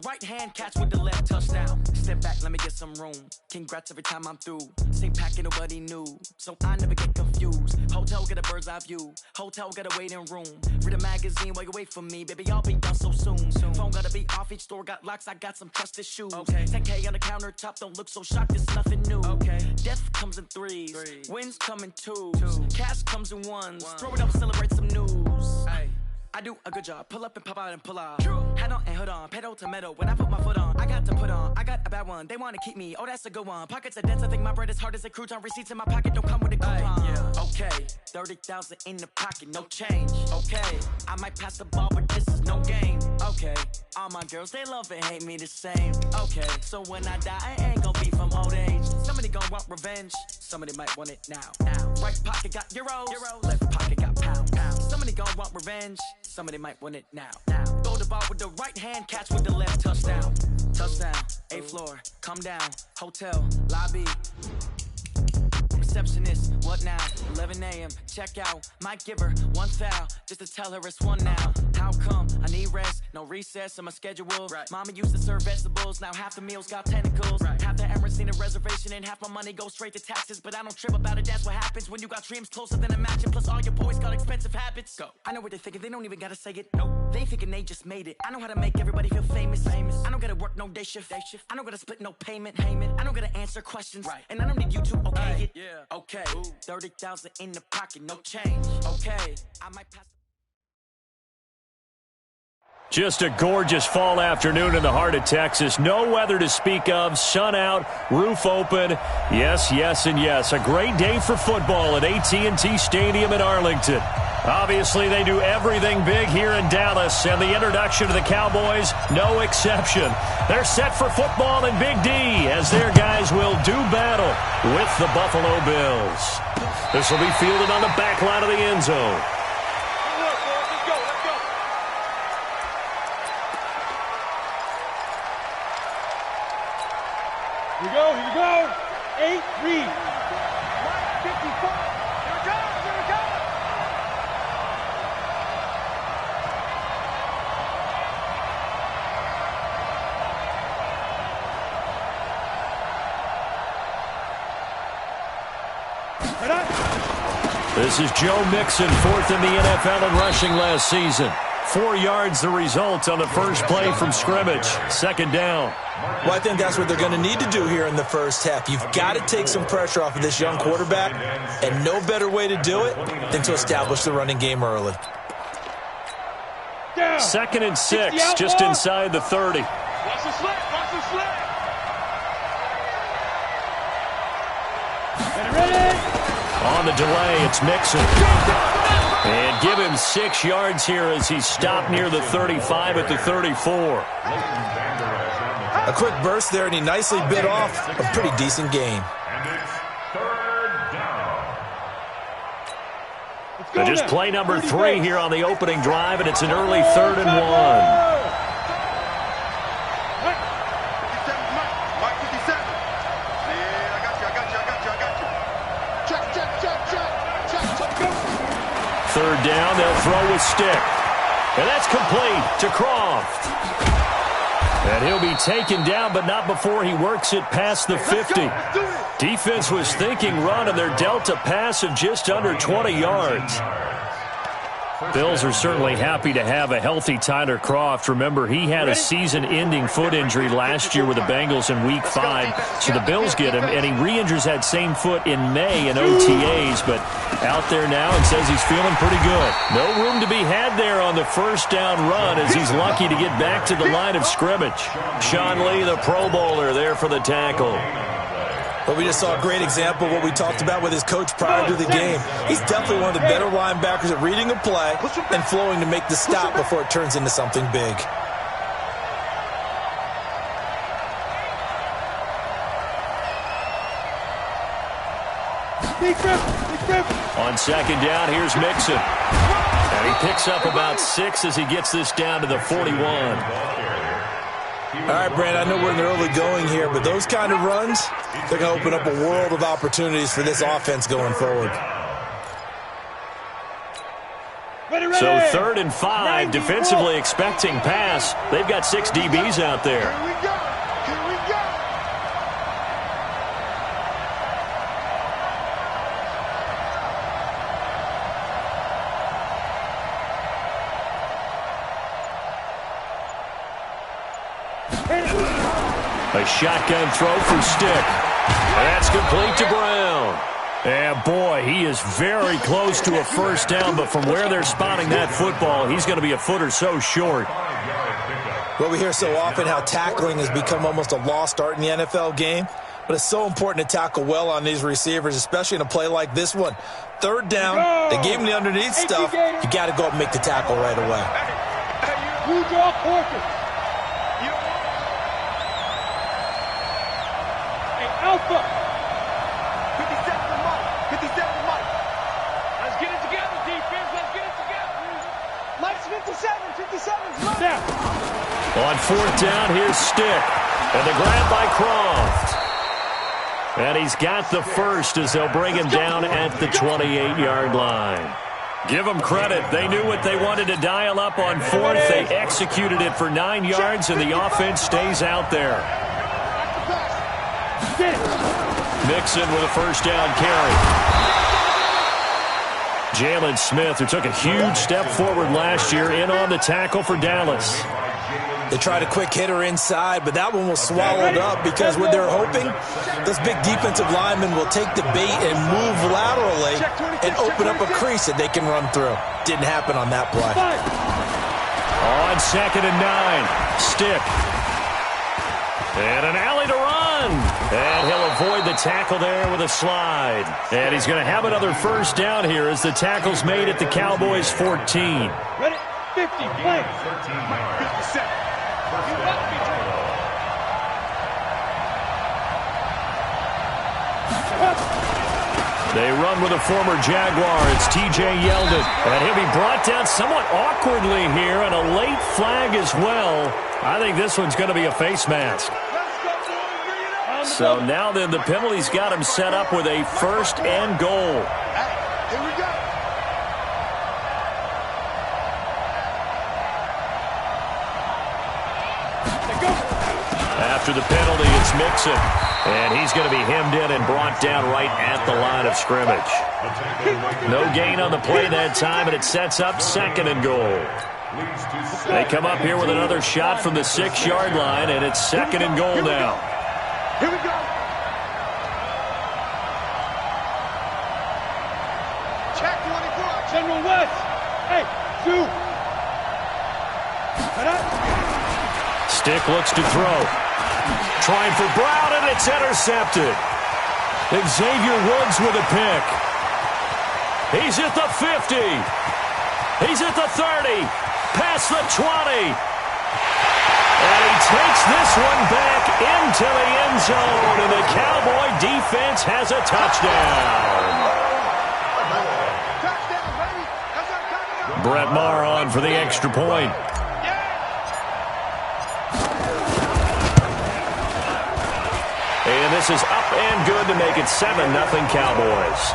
right hand, catch with the left, touchdown. Step back, let me get some room. Congrats every time I'm through. Same packet, nobody knew, so I never get confused. Hotel, get a bird's eye view. Hotel, got a waiting room. Read a magazine while you wait for me, baby, I'll be done so soon. Phone gotta be off, each store got locks, I got some trusted shoes. 10K on the countertop, don't look so shocked, it's nothing new. Death comes in threes, wins come in twos. Cash comes in ones, throw it up, celebrate some news. I do a good job, pull up and pop out and pull out. Head on and hood on, pedal to metal. When I put my foot on, I got to put on. I got a bad one, they wanna keep me, oh that's a good one. Pockets are dense, I think my bread is hard as a crouton. Receipts in my pocket don't come with a coupon. Okay, 30,000 in the pocket, no change. Okay, I might pass the ball, but this is no game. Okay, all my girls, they love and hate me the same. Okay, so when I die, I ain't gon' be from old age. Somebody gon' want revenge, somebody might want it now. Right pocket got euros, left pocket got pounds. Somebody gon' want revenge, somebody might want it now. Throw the ball with the right hand, catch with the left, touchdown. Touchdown, 8th floor, come down, hotel, lobby. Receptionist, what now? 11 a.m., check out. Might give her one foul, just to tell her it's one now. How come? I need rest, no recess on my schedule. Mama used to serve vegetables, now half the meals got tentacles. Half the errands need a reservation and half my money goes straight to taxes. But I don't trip about it, that's what happens when you got dreams closer than a mansion. Plus all your boys got expensive habits. Go. I know what they're thinking, they don't even gotta say it. Nope. They thinking they just made it. I know how to make everybody feel famous. I don't gotta work no day shift. I don't gotta split no payment. I don't gotta answer questions. And I don't need you to okay it. Okay, 30,000 in the pocket, no change. Okay, I might pass. Just a gorgeous fall afternoon in the heart of Texas. No weather to speak of. Sun out, roof open. Yes, yes, and yes. A great day for football at AT&T Stadium in Arlington. Obviously, they do everything big here in Dallas, and the introduction to the Cowboys, no exception. They're set for football in Big D as their guys will do battle with the Buffalo Bills. This will be fielded on the back line of the end zone. Here we go. 8 read. 54. Here it goes. This is Joe Mixon, 4th in the NFL in rushing last season. 4 yards the result on the first play from scrimmage. 2nd down. Well, I think that's what they're going to need to do here in the first half. You've got to take some pressure off of this young quarterback, and no better way to do it than to establish the running game early. 2nd and 6, just inside the 30. Watch the slant. Ready? On the delay, it's Mixon. And give him 6 yards here as he's stopped near the 35 at the 34. A quick burst there, and he nicely bit off a pretty decent gain. So just play number 3 here on the opening drive, and it's an early 3rd and 1. Third down, they'll throw with stick. And that's complete to Croft. And he'll be taken down, but not before he works it past the 50. Defense was thinking run, and they're dealt a pass of just under 20 yards. Bills are certainly happy to have a healthy Tyler Croft. Remember, he had a season-ending foot injury last year with the Bengals in Week 5. So the Bills get him, and he re-injures that same foot in May in OTAs. But out there now and says he's feeling pretty good. No room to be had there on the first down run as he's lucky to get back to the line of scrimmage. Sean Lee, the Pro Bowler, there for the tackle. But we just saw a great example of what we talked about with his coach prior to the game. He's definitely one of the better linebackers at reading a play and flowing to make the stop before it turns into something big. On 2nd down, here's Mixon. And he picks up about 6 as he gets this down to the 41. All right, Brand, I know we're in the early going here, but those kind of runs, they're going to open up a world of opportunities for this offense going forward. So 3rd and 5, defensively expecting pass. They've got 6 DBs out there. Here we go. Here we go. A shotgun throw for Stick. That's complete to Brown. And boy, he is very close to a first down, but from where they're spotting that football, he's going to be a foot or so short. Well, we hear so often how tackling has become almost a lost art in the NFL game, but it's so important to tackle well on these receivers, especially in a play like this one. 3rd down, they gave him the underneath stuff. You got to go up and make the tackle right away. You draw quarters. Hey, Alpha. 57 to Mike. 57 to Mike. Let's get it together, defense. Let's get it together. Mike's 57. 57's Mike. Now. On 4th down, here's Stick. And the grab by Croft. And he's got the first as they'll bring him down at the 28-yard line. Give them credit. They knew what they wanted to dial up on 4th. They executed it for 9 yards, and the offense stays out there. Mixon with a first down carry. Jalen Smith, who took a huge step forward last year, in on the tackle for Dallas. They tried a quick hitter inside, but that one was swallowed up because what they're hoping, those big defensive linemen will take the bait and move laterally and open up a crease that they can run through. Didn't happen on that play. On 2nd and 9, Stick. And an alley to run. And he'll avoid the tackle there with a slide. And he's going to have another first down here as the tackle's made at the Cowboys' 14. Ready? 50, play. 57. They run with a former Jaguar. It's T.J. Yeldon. And he'll be brought down somewhat awkwardly here, and a late flag as well. I think this one's going to be a face mask. So now then, the penalty's got him set up with a 1st and goal. Here we go. After the penalty, it's Mixon. And he's going to be hemmed in and brought down right at the line of scrimmage. No gain on the play that time, and it sets up 2nd and goal. They come up here with another shot from the 6-yard line, and it's 2nd and goal now. Here we go. Check 24. General West. Hey, shoot. Stick looks to throw. Trying for Brown, and it's intercepted. Xavier Woods with a pick. He's at the 50. He's at the 30. Past the 20. And he takes this one back into the end zone, and the Cowboy defense has a touchdown. Brett Maher on for the extra point. And this is up and good to make it 7-0 Cowboys.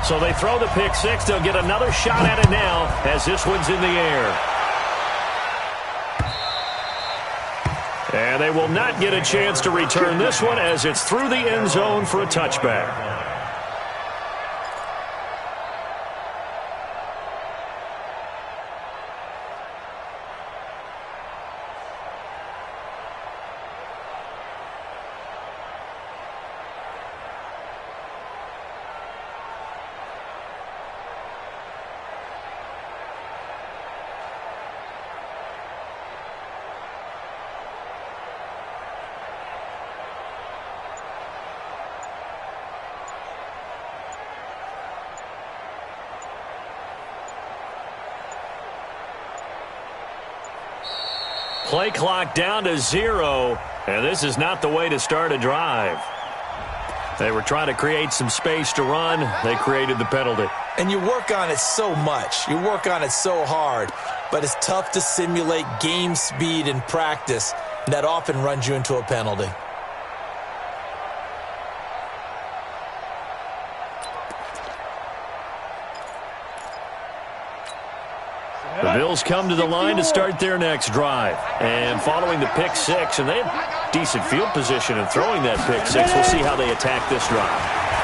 So they throw the pick six. They'll get another shot at it now as this one's in the air. And they will not get a chance to return this one as it's through the end zone for a touchback. Play clock down to 0, and this is not the way to start a drive. They were trying to create some space to run. They created the penalty. And you work on it so much. You work on it so hard. But it's tough to simulate game speed in practice. That often runs you into a penalty. The Bills come to the line to start their next drive. And following the pick six, and they have decent field position in throwing that pick six. We'll see how they attack this drive.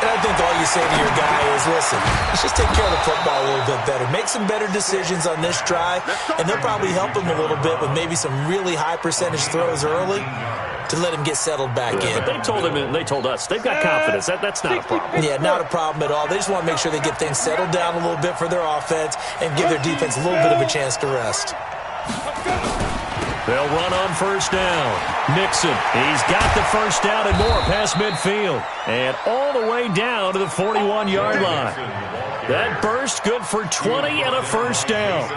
And I think all you say to your guy is, listen, let's just take care of the football a little bit better. Make some better decisions on this drive, and they'll probably help him a little bit with maybe some really high percentage throws early to let him get settled back in. But they told him, and they told us, they've got confidence. That's not a problem. Yeah, not a problem at all. They just want to make sure they get things settled down a little bit for their offense and give their defense a little bit of a chance to rest. They'll run on first down. Nixon, he's got the first down and more past midfield. And all the way down to the 41-yard line. That burst good for 20 and a first down.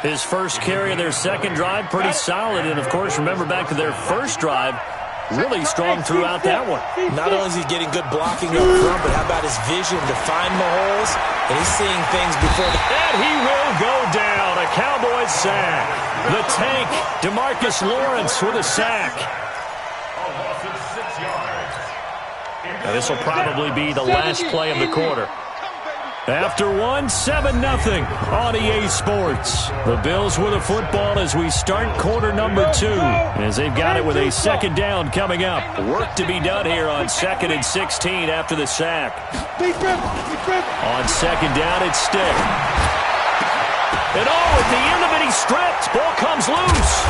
His first carry of their second drive, pretty solid. And, of course, remember back to their first drive, really strong throughout that one. Not only is he getting good blocking up front, but how about his vision to find the holes? And he's seeing things before the... And he will go down. A Cowboys sack. The tank, DeMarcus Lawrence with a sack. Now, this will probably be the last play of the quarter. After one, 7-0 on EA Sports. The Bills with a football as we start quarter number 2. As they've got it with a second down coming up. Work to be done here on 2nd and 16 after the sack. On second down, it's Stick. And at the end of it, he's stripped. Ball comes loose.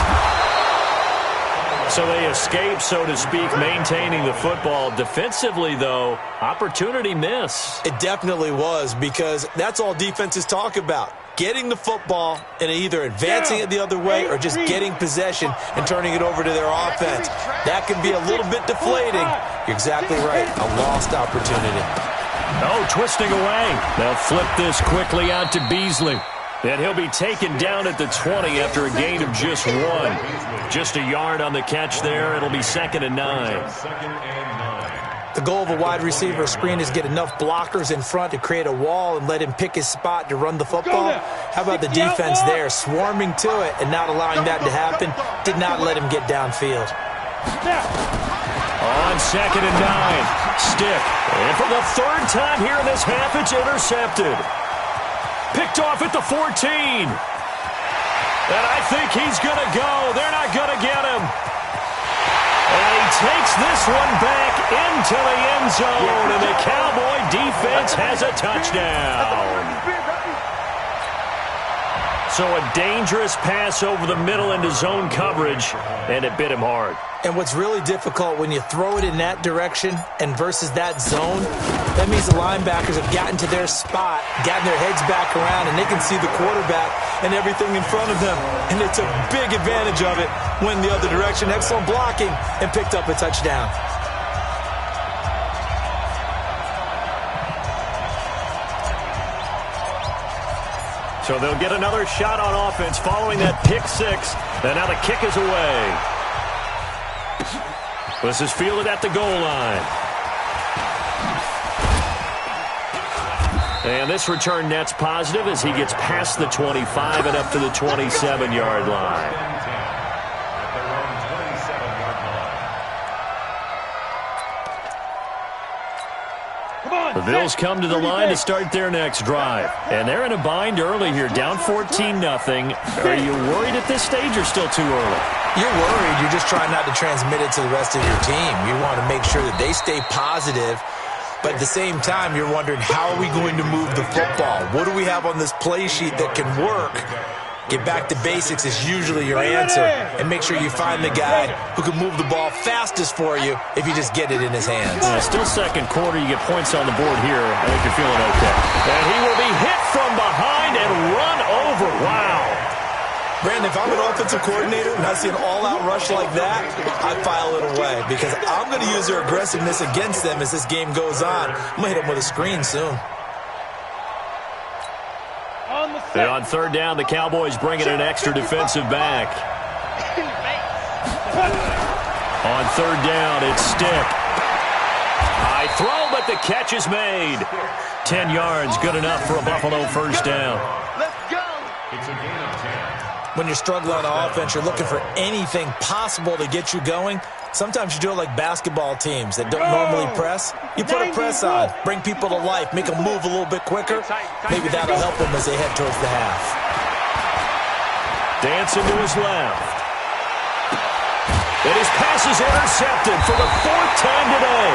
So they escape, so to speak, maintaining the football. Defensively, though, opportunity miss. It definitely was, because that's all defenses talk about. Getting the football and either advancing it the other way or just getting possession and turning it over to their offense. That can be a little bit deflating. You're exactly right. A lost opportunity. Oh, twisting away. They'll flip this quickly out to Beasley. And he'll be taken down at the 20 after a gain of just 1. Just a yard on the catch there. It'll be 2nd and 9. The goal of a wide receiver screen is get enough blockers in front to create a wall and let him pick his spot to run the football. How about the defense there, swarming to it and not allowing that to happen? Did not let him get downfield. On 2nd and 9, Stick. And for the 3rd time here in this half, it's intercepted. Picked off at the 14. And I think he's going to go. They're not going to get him. And he takes this one back into the end zone. And the Cowboy defense has a touchdown. So a dangerous pass over the middle into zone coverage, and it bit him hard. And what's really difficult when you throw it in that direction and versus that zone, that means the linebackers have gotten to their spot, gotten their heads back around, and they can see the quarterback and everything in front of them. And they took big advantage of it, went the other direction, excellent blocking, and picked up a touchdown. So they'll get another shot on offense following that pick 6. And now the kick is away. This is fielded at the goal line. And this return net's positive as he gets past the 25 and up to the 27-yard line. The Bills come to the line to start their next drive. And they're in a bind early here, down 14-0. Are you worried at this stage or still too early? You're worried. You're just trying not to transmit it to the rest of your team. You want to make sure that they stay positive. But at the same time, you're wondering, how are we going to move the football? What do we have on this play sheet that can work? Get back to basics is usually your answer. And make sure you find the guy who can move the ball fastest for you if you just get it in his hands. Still second quarter. You get points on the board here. I think you're feeling okay. And he will be hit from behind and run over. Wow. Brandon, if I'm an offensive coordinator and I see an all-out rush like that, I file it away because I'm going to use their aggressiveness against them as this game goes on. I'm going to hit them with a screen soon. And on third down, the Cowboys bring in an extra defensive back. On third down, it's Stick. High throw, but the catch is made. 10 yards, good enough for a Buffalo first down. Let's go. It's a gain of 10. When you're struggling on offense, you're looking for anything possible to get you going. Sometimes you do it like basketball teams that don't normally press. You put a press on, bring people to life, make them move a little bit quicker. Maybe that'll help them as they head towards the half. Dancing to his left. And his pass is intercepted for the 4th time today.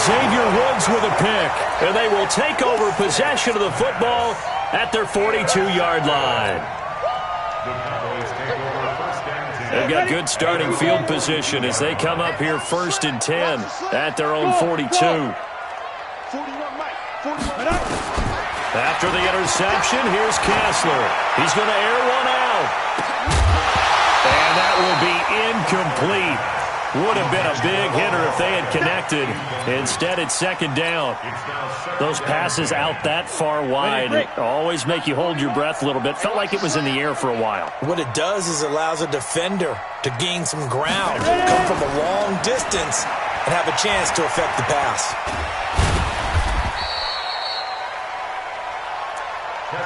Xavier Woods with a pick. And they will take over possession of the football at their 42-yard line. They've got good starting field position as they come up here 1st and 10 at their own 42. After the interception, here's Kessler. He's going to air one out. And that will be incomplete. Would have been a big hitter if they had connected. Instead, it's 2nd down. Those passes out that far wide always make you hold your breath a little bit. Felt like it was in the air for a while. What it does is it allows a defender to gain some ground, come from a long distance, and have a chance to affect the pass.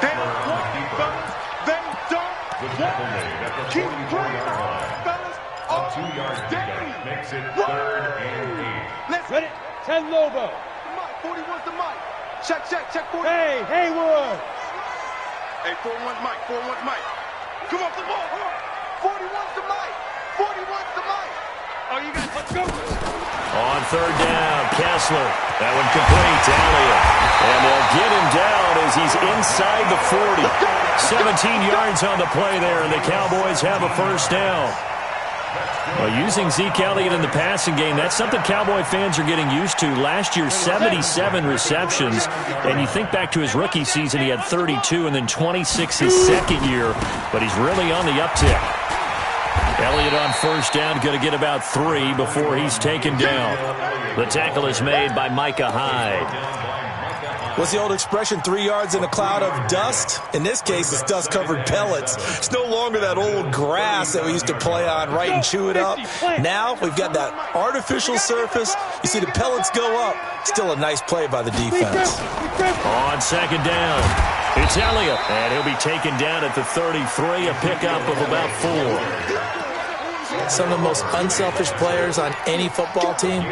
They don't want it, fellas. They don't want it. Keep playing on, fellas. A 2-yard pickup makes it 3rd and 8. Let's ready. 10 Lobo. 41's the mic. Check 40. Hey, Haywood. Hey, 41's Mike. 41's Mike. Come off the ball. 41's the mic. 41's the mic. Oh, you guys, let's go. On 3rd down, Kessler. That one complete to Elliott. And they'll get him down as he's inside the 40. 17 yards on the play there, and the Cowboys have a first down. Well, using Zeke Elliott in the passing game, that's something Cowboy fans are getting used to. Last year, 77 receptions. And you think back to his rookie season, he had 32 and then 26 his second year. But he's really on the uptick. Elliott on first down, going to get about 3 before he's taken down. The tackle is made by Micah Hyde. What's the old expression, 3 yards in a cloud of dust? In this case, it's dust-covered pellets. It's no longer that old grass that we used to play on, right, and chew it up. Now we've got that artificial surface. You see the pellets go up. Still a nice play by the defense. On 2nd down, it's Elliott, and he'll be taken down at the 33, a pickup of about 4. Some of the most unselfish players on any football team,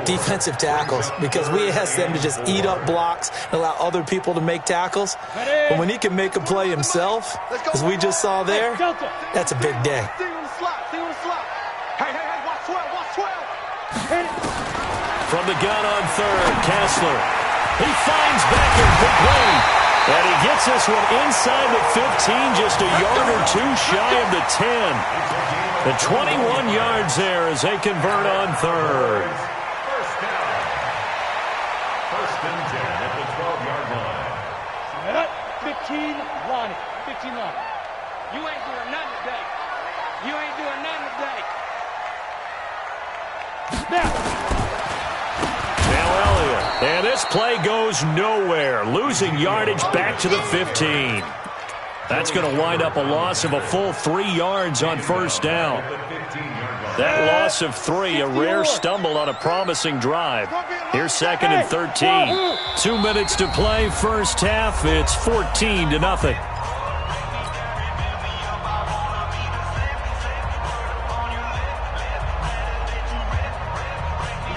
defensive tackles, because we ask them to just eat up blocks and allow other people to make tackles. But when he can make a play himself, as we just saw there, that's a big day. From the gun on 3rd, Kessler. He finds Beckett complete. And he gets this one inside the 15, just a yard or 2 shy of the 10. The 21 yards there as they convert on 3rd. First and 10 at the 12-yard line. 15 line. 15 line. You ain't doing nothing today. You ain't doing nothing today. Now Elliott. And this play goes nowhere. Losing yardage back to the 15. That's going to wind up a loss of a full 3 yards on first down. That loss of 3, a rare stumble on a promising drive. Here's 2nd and 13. 2 minutes to play, first half. It's 14-0.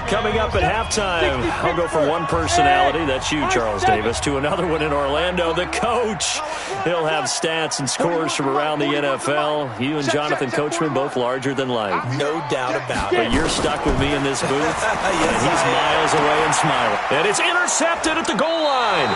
Coming up at halftime, I'll go from one personality, that's you, Charles Davis, to another one in Orlando, the coach. He'll have stats and scores from around the NFL. You and Jonathan Coachman, both larger than life. No doubt about it. But you're stuck with me in this booth, and he's miles away and smiling. And it's intercepted at the goal line.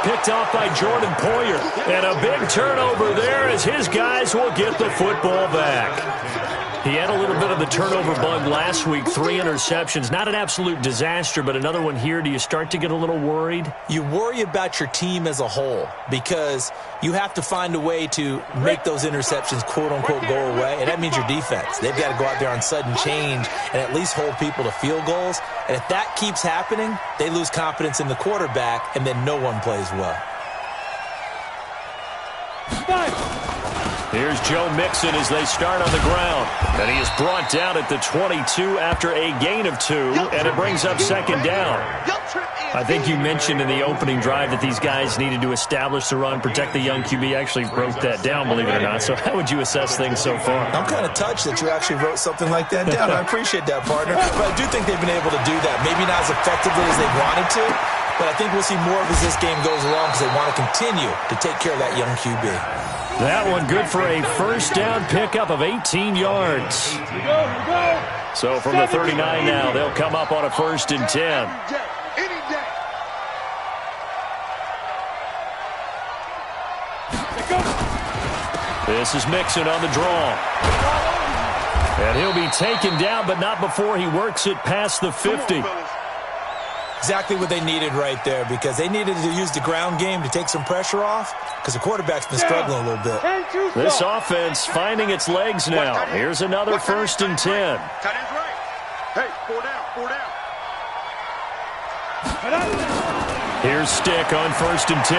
Picked off by Jordan Poyer. And a big turnover there as his guys will get the football back. He had a little bit of the turnover bug last week, 3 interceptions. Not an absolute disaster, but another one here. Do you start to get a little worried? You worry about your team as a whole because you have to find a way to make those interceptions, quote-unquote, go away, and that means your defense. They've got to go out there on sudden change and at least hold people to field goals. And if that keeps happening, they lose confidence in the quarterback, and then no one plays well. Here's Joe Mixon as they start on the ground. And he is brought down at the 22 after a gain of 2, and it brings up second down. I think you mentioned in the opening drive that these guys needed to establish the run, protect the young QB. Actually wrote that down, believe it or not. So how would you assess things so far? I'm kind of touched that you actually wrote something like that down. I appreciate that, partner. But I do think they've been able to do that. Maybe not as effectively as they wanted to, but I think we'll see more of as this game goes along because they want to continue to take care of that young QB. That one good for a first down pickup of 18 yards. So from the 39 now, they'll come up on a 1st and 10. This is Mixon on the draw. And he'll be taken down, but not before he works it past the 50. Exactly what they needed right there, because they needed to use the ground game to take some pressure off, because the quarterback's been struggling a little bit. This offense finding its legs now. Here's another 1st and 10. Tight end's right. Hey, 4 down. Here's Stick on 1st and 10.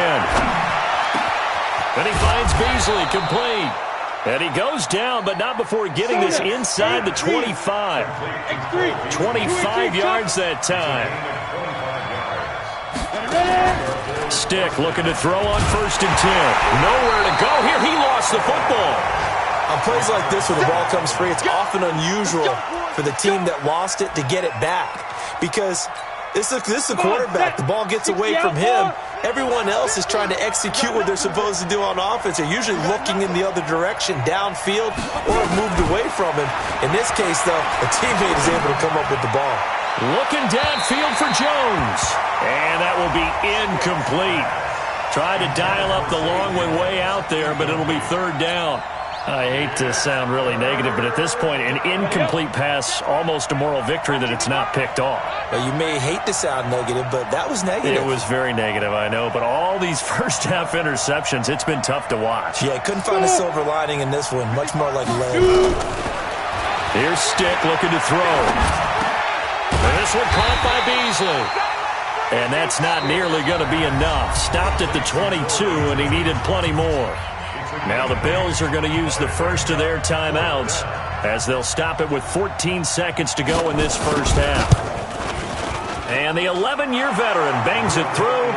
And he finds Beasley complete. And he goes down, but not before getting this inside the 25. 25 yards that time. Stick looking to throw on 1st and 10. Nowhere to go here. He lost the football. On plays like this where the ball comes free, it's often unusual for the team that lost it to get it back. Because this is the quarterback. The ball gets away from him. Everyone else is trying to execute what they're supposed to do on offense. They're usually looking in the other direction, downfield, or moved away from him. In this case, though, a teammate is able to come up with the ball. Looking downfield for Jones. And that will be incomplete. Tried to dial up the long one way out there, but it'll be 3rd down. I hate to sound really negative, but at this point, an incomplete pass, almost a moral victory that it's not picked off. Well, you may hate to sound negative, but that was negative. It was very negative, I know, but all these first-half interceptions, it's been tough to watch. Yeah, couldn't find a silver lining in this one, much more like lead. Here's Stick looking to throw. And this one caught by Beasley. And that's not nearly going to be enough. Stopped at the 22, and he needed plenty more. Now the Bills are going to use the first of their timeouts as they'll stop it with 14 seconds to go in this first half. And the 11-year veteran bangs it through,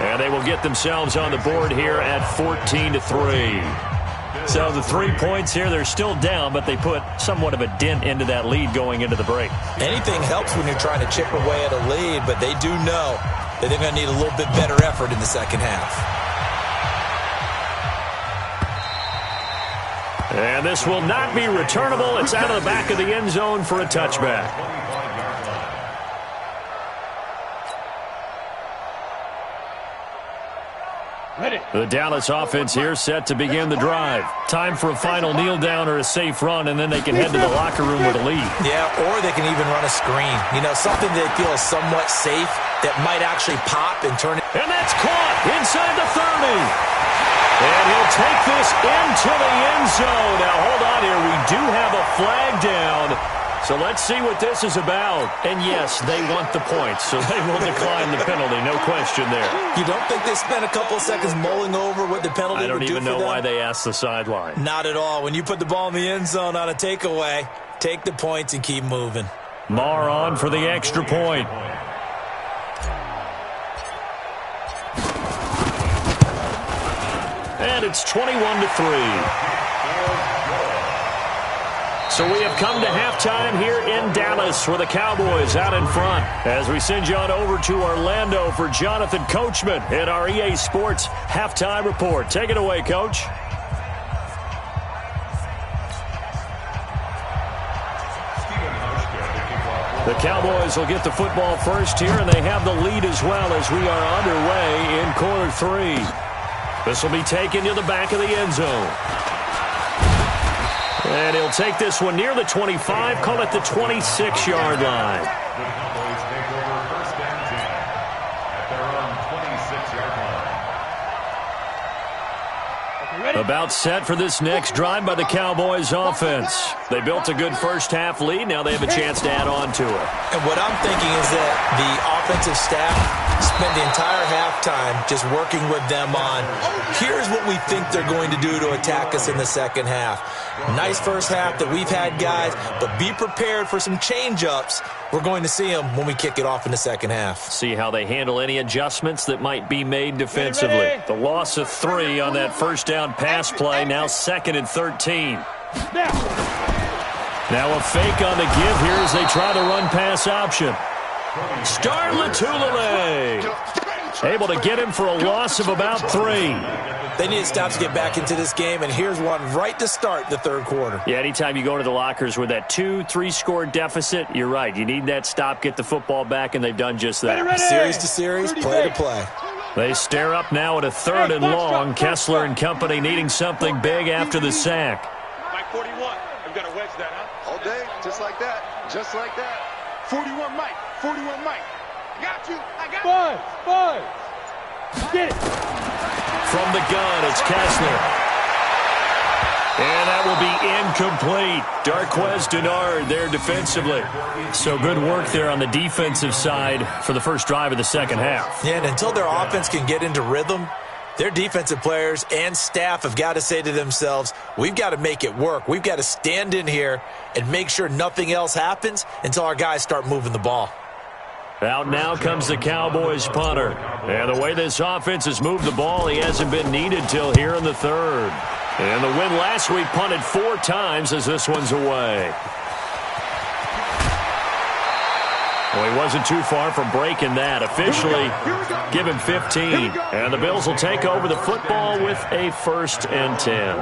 and they will get themselves on the board here at 14-3. So the 3 points here, they're still down, but they put somewhat of a dent into that lead going into the break. Anything helps when you're trying to chip away at a lead, but they do know that they're going to need a little bit better effort in the second half. And this will not be returnable. It's out of the back of the end zone for a touchback. The Dallas offense here set to begin the drive. Time for a final kneel down or a safe run, and then they can head to the locker room with a lead. Yeah, or they can even run a screen. You know, something they feel is somewhat safe that might actually pop and turn it. And that's caught inside the 30. And he'll take this into the end zone. Now, hold on here. We do have a flag down. So let's see what this is about. And yes, they want the points, so they will decline the penalty. No question there. You don't think they spent a couple of seconds mulling over what the penalty would do for them? I don't even know why they asked the sideline. Not at all. When you put the ball in the end zone on a takeaway, take the points and keep moving. Maher on for the extra point. And it's 21-3. So we have come to halftime here in Dallas where the Cowboys out in front. As we send you on over to Orlando for Jonathan Coachman in our EA Sports Halftime Report. Take it away, Coach. The Cowboys will get the football first here, and they have the lead as well as we are underway in quarter 3. This will be taken to the back of the end zone. And he'll take this one near the 25, call it the 26-yard line. The Cowboys take over first and 10 at their own 26-yard line. About set for this next drive by the Cowboys offense. They built a good first half lead. Now they have a chance to add on to it. And what I'm thinking is that the offensive staff spent the entire halftime just working with them on, here's what we think they're going to do to attack us in the second half. Nice first half that we've had, guys, but be prepared for some change-ups. We're going to see them when we kick it off in the second half. See how they handle any adjustments that might be made defensively. The loss of 3 on that first down pass play, now 2nd and 13. Now a fake on the give here as they try the run-pass option. Start Latulele. Able to get him for a loss of about 3. They need to stop to get back into this game, and here's one right to start the third quarter. Yeah, anytime you go to the lockers with that 2-3 deficit, you're right. You need that stop, get the football back, and they've done just that. Series to series, play to play. They stare up now at a 3rd and long. Kessler and company needing something big after the sack. Mike 41. We've got to wedge that, huh? All day, just like that. Just like that. 41 Mike. 41 Mike. Got you. I got you. Buzz. Get it. From the gun, it's Kessler. And that will be incomplete. Darquez Denard there defensively. So good work there on the defensive side for the first drive of the second half. Yeah, and until their offense can get into rhythm, their defensive players and staff have got to say to themselves, we've got to make it work. We've got to stand in here and make sure nothing else happens until our guys start moving the ball. Out now comes the Cowboys punter. And the way this offense has moved the ball, he hasn't been needed till here in the 3rd. And the win last week punted 4 times as this one's away. Well, he wasn't too far from breaking that. Officially, give him 15. And the Bills will take over the football with a 1st and 10.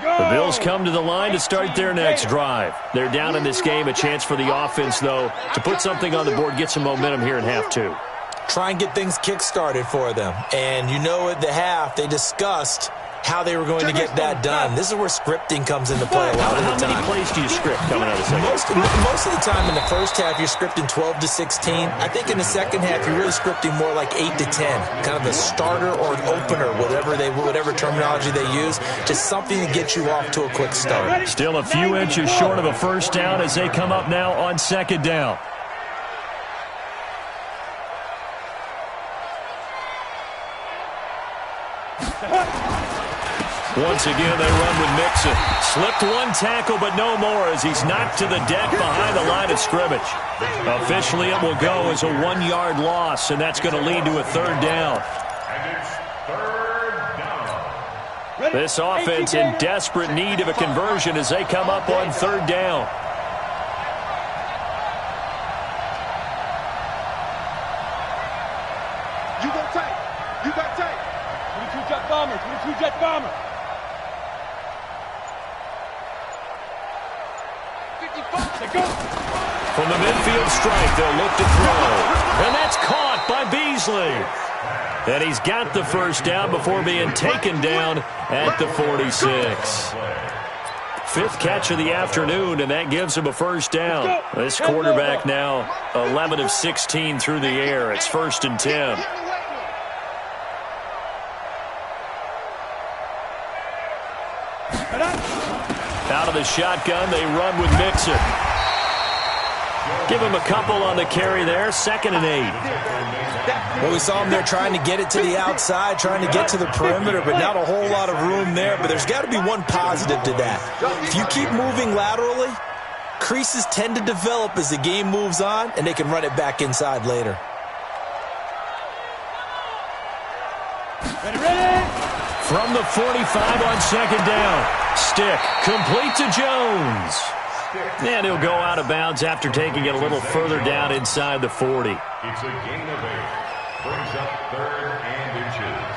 The Bills come to the line to start their next drive. They're down in this game. A chance for the offense, though, to put something on the board, get some momentum here in half 2. Try and get things kick-started for them. And you know at the half, they discussed how they were going to get that done. This is where scripting comes into play a lot of the time. How many plays do you script coming out of the second? Most of the time in the first half, you're scripting 12 to 16. I think in the second half, you're really scripting more like 8 to 10. Kind of a starter or an opener, whatever terminology they use. Just something to get you off to a quick start. Still a few inches short of a first down as they come up now on 2nd down. Once again, they run with Mixon. Slipped one tackle, but no more as he's knocked to the deck behind the line of scrimmage. Officially, it will go as a 1-yard loss, and that's going to lead to a 3rd down. This offense in desperate need of a conversion as they come up on 3rd down. You go tight. You got tight. 22 jet bomber. 22 jet bomber. From the midfield stripe, they'll look to throw. And that's caught by Beasley. And he's got the first down before being taken down at the 46. 5th catch of the afternoon, and that gives him a first down. This quarterback now 11 of 16 through the air. It's 1st and 10. Out of the shotgun, they run with Mixon. Give him a couple on the carry there. 2nd and 8. Well, we saw him there trying to get it to the outside, trying to get to the perimeter, but not a whole lot of room there. But there's got to be one positive to that. If you keep moving laterally, creases tend to develop as the game moves on, and they can run it back inside later. From the 45 on 2nd down. Stick complete to Jones. And he'll go out of bounds after taking it a little further down inside the 40. It's a gain of 8. Brings up 3rd and inches.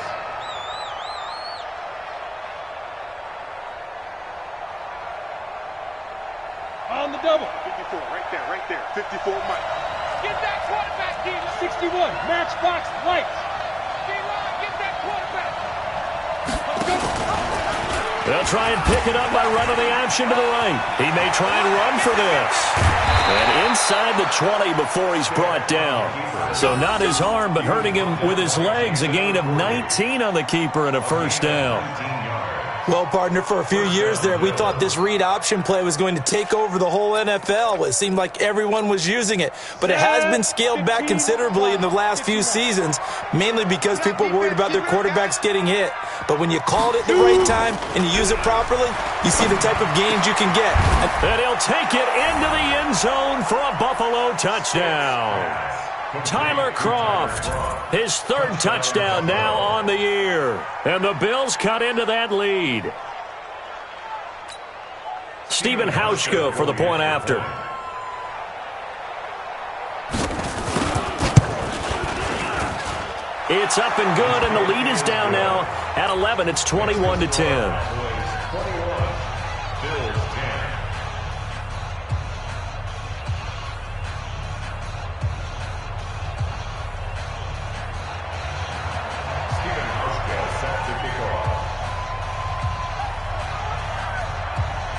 On the double. 54, right there. 54, Mike. Get that quarterback, D-line. 61, matchbox lights. D-line, get that quarterback. Let's go. They'll try and pick it up by running the option to the right. He may try and run for this. And inside the 20 before he's brought down. So not his arm, but hurting him with his legs. A gain of 19 on the keeper and a first down. Well, partner, for a few years there, we thought this read option play was going to take over the whole NFL. It seemed like everyone was using it, but it has been scaled back considerably in the last few seasons, mainly because people are worried about their quarterbacks getting hit. But when you call it at the right time and you use it properly, you see the type of gains you can get. And he'll take it into the end zone for a Buffalo touchdown. Tyler Kroft, his third touchdown now on the year. And the Bills cut into that lead. Stephen Hauschka for the point after. It's up and good, and the lead is down now at 11. It's 21-10.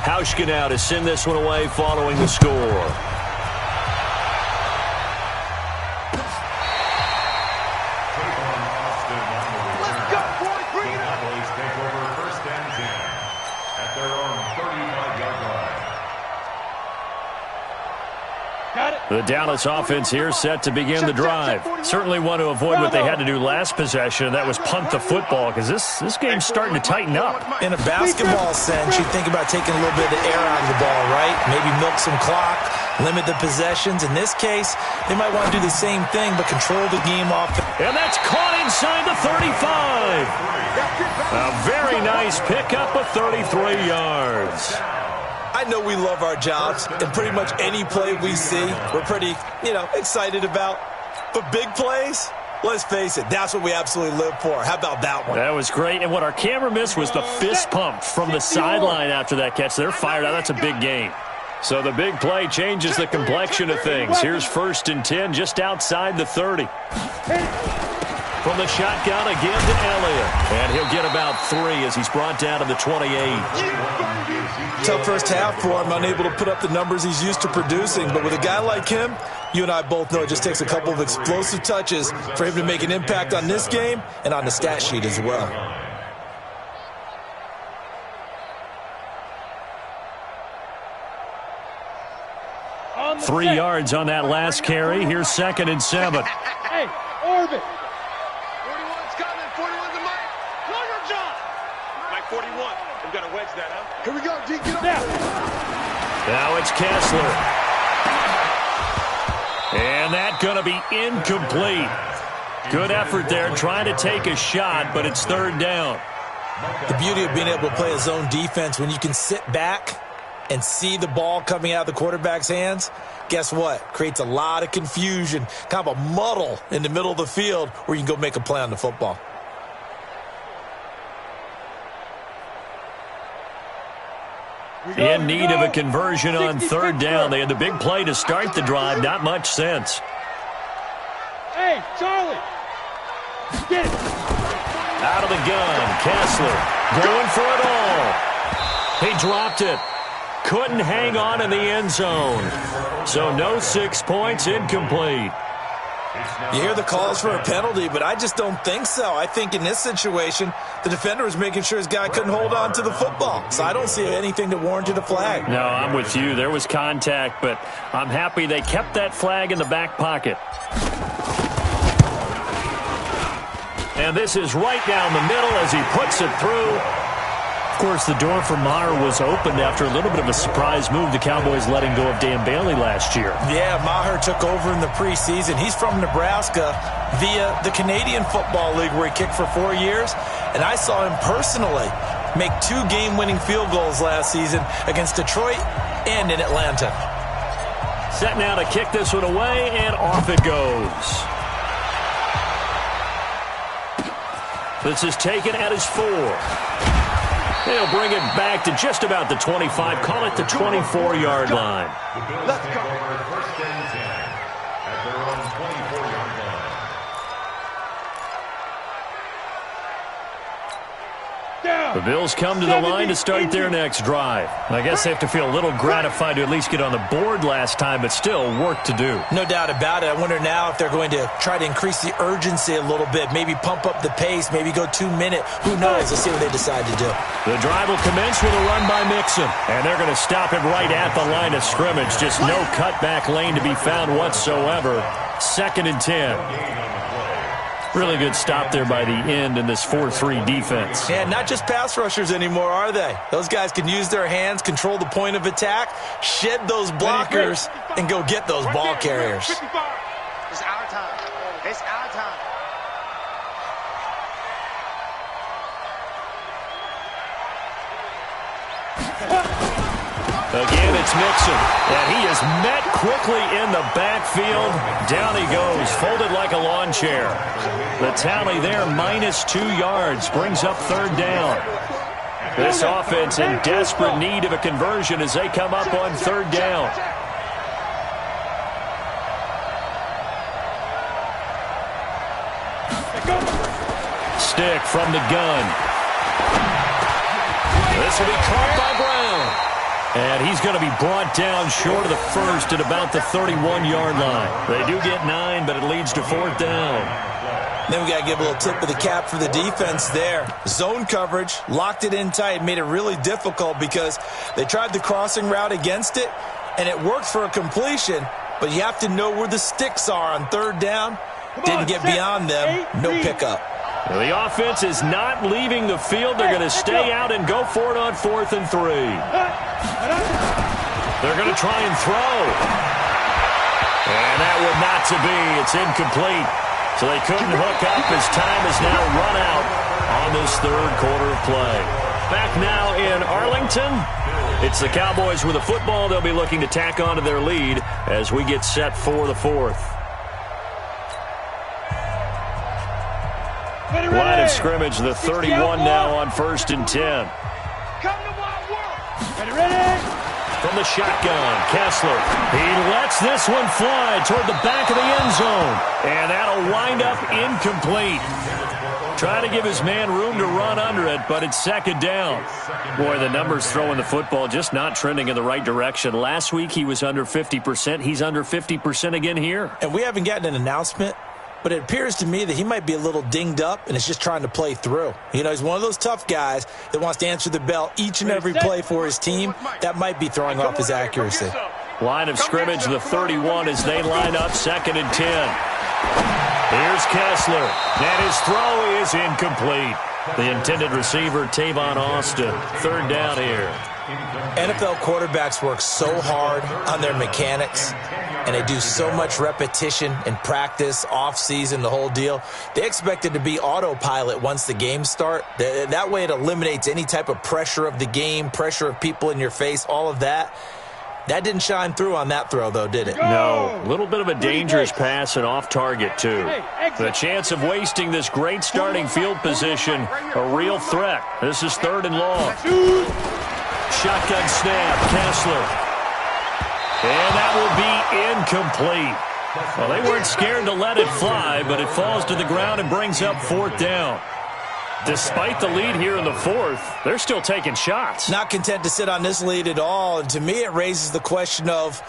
Hauschka now to send this one away following the score. Let's go, boys. Bring it up. Cowboys take over first and 10 at their own 35-yard line. Got it. The Dallas offense here set to begin the drive. Certainly want to avoid what they had to do last possession, and that was punt the football, because this game's starting to tighten up. In a basketball sense, you think about taking a little bit of the air out of the ball, right? Maybe milk some clock, limit the possessions. In this case, they might want to do the same thing, but control the game off. And that's caught inside the 35. A very nice pickup of 33 yards. I know we love our jobs, and pretty much any play we see, we're pretty, excited about. But big plays, let's face it, that's what we absolutely live for. How about that one? That was great, and what our camera missed was the fist pump from the sideline after that catch. They're fired out. That's a big game. So the big play changes the complexion of things. Here's 1st and 10 just outside the 30. From the shotgun again to Elliott. And he'll get about 3 as he's brought down to the 28. Tough first half for him, unable to put up the numbers he's used to producing. But with a guy like him, you and I both know it just takes a couple of explosive touches for him to make an impact on this game and on the stat sheet as well. On 3 yards on that last carry. Here's 2nd and 7. Hey, orbit. 41's coming. 41's the mic. Know your job. Mike 41. We've got to wedge that, huh? Here we go, D. Get up. Now it's Kessler. And that's going to be incomplete. Good effort there trying to take a shot, but it's 3rd down. The beauty of being able to play a zone defense when you can sit back and see the ball coming out of the quarterback's hands, guess what? Creates a lot of confusion, kind of a muddle in the middle of the field where you can go make a play on the football. In need of a conversion on 3rd down. They had the big play to start the drive. Not much sense. Hey, Charlie. Get it. Out of the gun, Kessler going for it all. He dropped it. Couldn't hang on in the end zone. So no 6 points, incomplete. You hear the calls for a penalty, but I just don't think so. I think in this situation, the defender was making sure his guy couldn't hold on to the football. So I don't see anything that warranted a flag. No, I'm with you. There was contact, but I'm happy they kept that flag in the back pocket. And this is right down the middle as he puts it through. Of course, the door for Maher was opened after a little bit of a surprise move. The Cowboys letting go of Dan Bailey last year. Yeah, Maher took over in the preseason. He's from Nebraska via the Canadian Football League where he kicked for 4 years. And I saw him personally make 2 game-winning field goals last season against Detroit and in Atlanta. Set now to kick this one away, and off it goes. This is taken at his 4. They'll bring it back to just about the 25. Call it the 24-yard line. Let's go. First and 10 at their own 24-yard line. The Bills come to the line to start their next drive. I guess they have to feel a little gratified to at least get on the board last time, but still work to do. No doubt about it. I wonder now if they're going to try to increase the urgency a little bit, maybe pump up the pace, maybe go 2 minute. Who knows? Let's see what they decide to do. The drive will commence with a run by Mixon, and they're going to stop him right at the line of scrimmage. Just no cutback lane to be found whatsoever. 2nd and 10. Really good stop there by the end in this 4-3 defense. Yeah, not just pass rushers anymore, are they? Those guys can use their hands, control the point of attack, shed those blockers, and go get those ball carriers. It's our time. It's our time. Again, it's Mixon, and he is met quickly in the backfield. Down he goes, folded like a lawn chair. The tally there, -2 yards, brings up 3rd down. This offense in desperate need of a conversion as they come up on 3rd down. Stick from the gun. This will be caught by Brown. And he's going to be brought down short of the first at about the 31-yard line. They do get 9, but it leads to 4th down. Then we got to give a little tip of the cap for the defense there. Zone coverage, locked it in tight, made it really difficult because they tried the crossing route against it, and it worked for a completion, but you have to know where the sticks are on 3rd down. Didn't get beyond them, no pickup. The offense is not leaving the field. They're going to stay out and go for it on 4th and 3. They're going to try and throw. And that would not to be. It's incomplete. So they couldn't hook up as time is now run out on this 3rd quarter of play. Back now in Arlington. It's the Cowboys with the football. They'll be looking to tack on to their lead as we get set for the 4th. Line of scrimmage, the 31 now on 1st and 10. From the shotgun, Kessler. He lets this one fly toward the back of the end zone. And that'll wind up incomplete. Trying to give his man room to run under it, but it's 2nd down. Boy, the numbers throwing the football just not trending in the right direction. Last week he was under 50%. He's under 50% again here. And we haven't gotten an announcement, but it appears to me that he might be a little dinged up and is just trying to play through. You know, he's one of those tough guys that wants to answer the bell each and every play for his team. That might be throwing off his accuracy. Line of scrimmage, the 31 as they line up, 2nd and 10. Here's Kessler, and his throw is incomplete. The intended receiver, Tavon Austin, 3rd down here. NFL quarterbacks work so hard on their mechanics, and they do so much repetition and practice, off-season, the whole deal. They expect it to be autopilot once the games start. That way it eliminates any type of pressure of the game, pressure of people in your face, all of that. That didn't shine through on that throw, though, did it? No. A little bit of a dangerous pass and off target, too. The chance of wasting this great starting field position, a real threat. This is 3rd and long. Shotgun snap, Kessler. And that will be incomplete. Well, they weren't scared to let it fly, but it falls to the ground and brings up 4th down. Despite the lead here in the 4th, they're still taking shots. Not content to sit on this lead at all. And to me, it raises the question of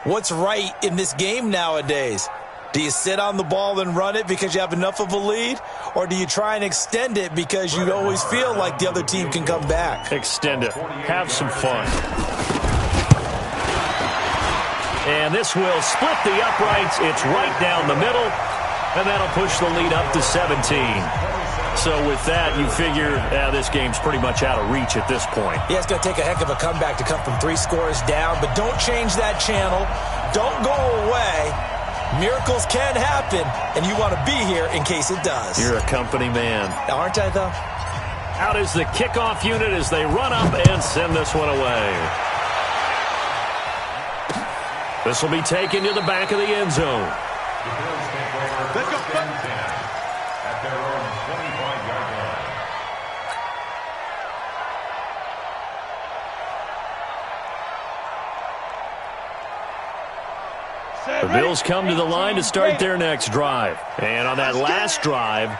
what's right in this game nowadays. Do you sit on the ball and run it because you have enough of a lead? Or do you try and extend it because you always feel like the other team can come back? Extend it. Have some fun. And this will split the uprights. It's right down the middle. And that'll push the lead up to 17. So with that, you figure this game's pretty much out of reach at this point. Yeah, it's going to take a heck of a comeback to come from 3 scores down. But don't change that channel. Don't go away. Miracles can happen, and you want to be here in case it does. You're a company man. Aren't I, though? Out is the kickoff unit as they run up and send this one away. This will be taken to the back of the end zone. Let's go. At their own 25-yard line. The Bills come to the line to start their next drive. And on that last drive,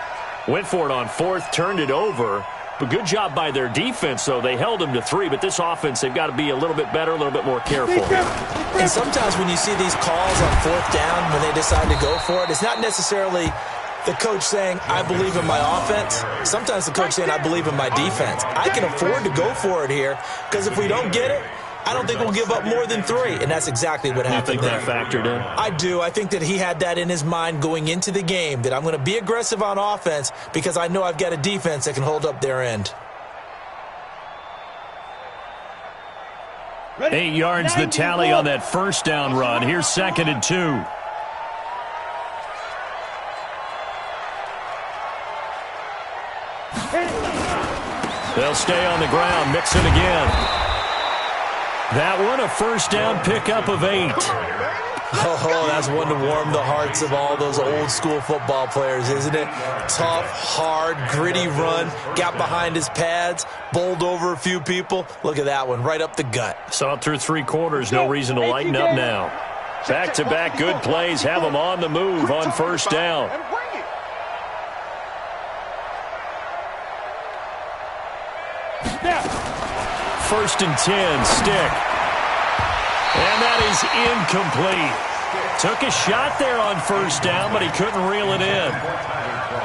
went for it on 4th, turned it over. But good job by their defense, though. They held them to 3, but this offense, they've got to be a little bit better, a little bit more careful. And sometimes when you see these calls on 4th down, when they decide to go for it, it's not necessarily the coach saying, I believe in my offense. Sometimes the coach saying, I believe in my defense. I can afford to go for it here, because if we don't get it, I don't think we'll give up more than 3, and that's exactly what happened there. You think that factored in? I do. I think that he had that in his mind going into the game, that I'm going to be aggressive on offense because I know I've got a defense that can hold up their end. 8 yards the tally on that first down run. Here's 2nd and 2. They'll stay on the ground, mix it again. That one, a first down pickup of 8. Oh, that's one to warm the hearts of all those old school football players, isn't it? Tough, hard, gritty run, got behind his pads, bowled over a few people. Look at that one, right up the gut. Saw it through 3 quarters, no reason to lighten up now. Back-to-back good plays, have them on the move on first down. First and 10, Stick. And that is incomplete. Took a shot there on first down, but he couldn't reel it in.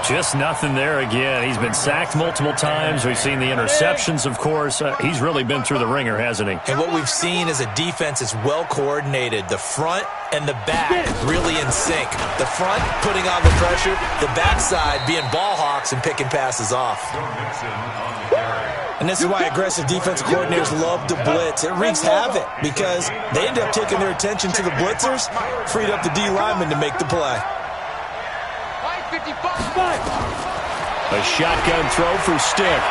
Just nothing there again. He's been sacked multiple times. We've seen the interceptions, of course. He's really been through the ringer, hasn't he? And what we've seen is a defense that's well coordinated. The front and the back really in sync. The front putting on the pressure, the backside being ball hawks and picking passes off. And this is why aggressive defensive coordinators love to blitz. It wreaks havoc because they end up taking their attention to the blitzers, freed up the D lineman to make the play. A shotgun throw for Stick,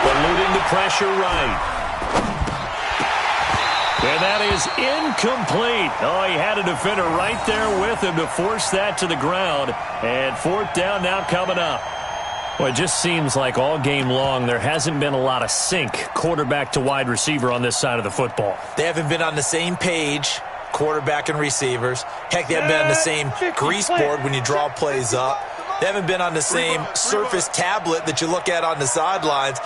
eluding the pressure right. And that is incomplete. Oh, he had a defender right there with him to force that to the ground. And 4th down now coming up. Well, it just seems like all game long there hasn't been a lot of sync quarterback to wide receiver on this side of the football. They haven't been on the same page, quarterback and receivers. Heck, they haven't been on the same grease board when you draw plays up. They haven't been on the same Surface tablet that you look at on the sidelines.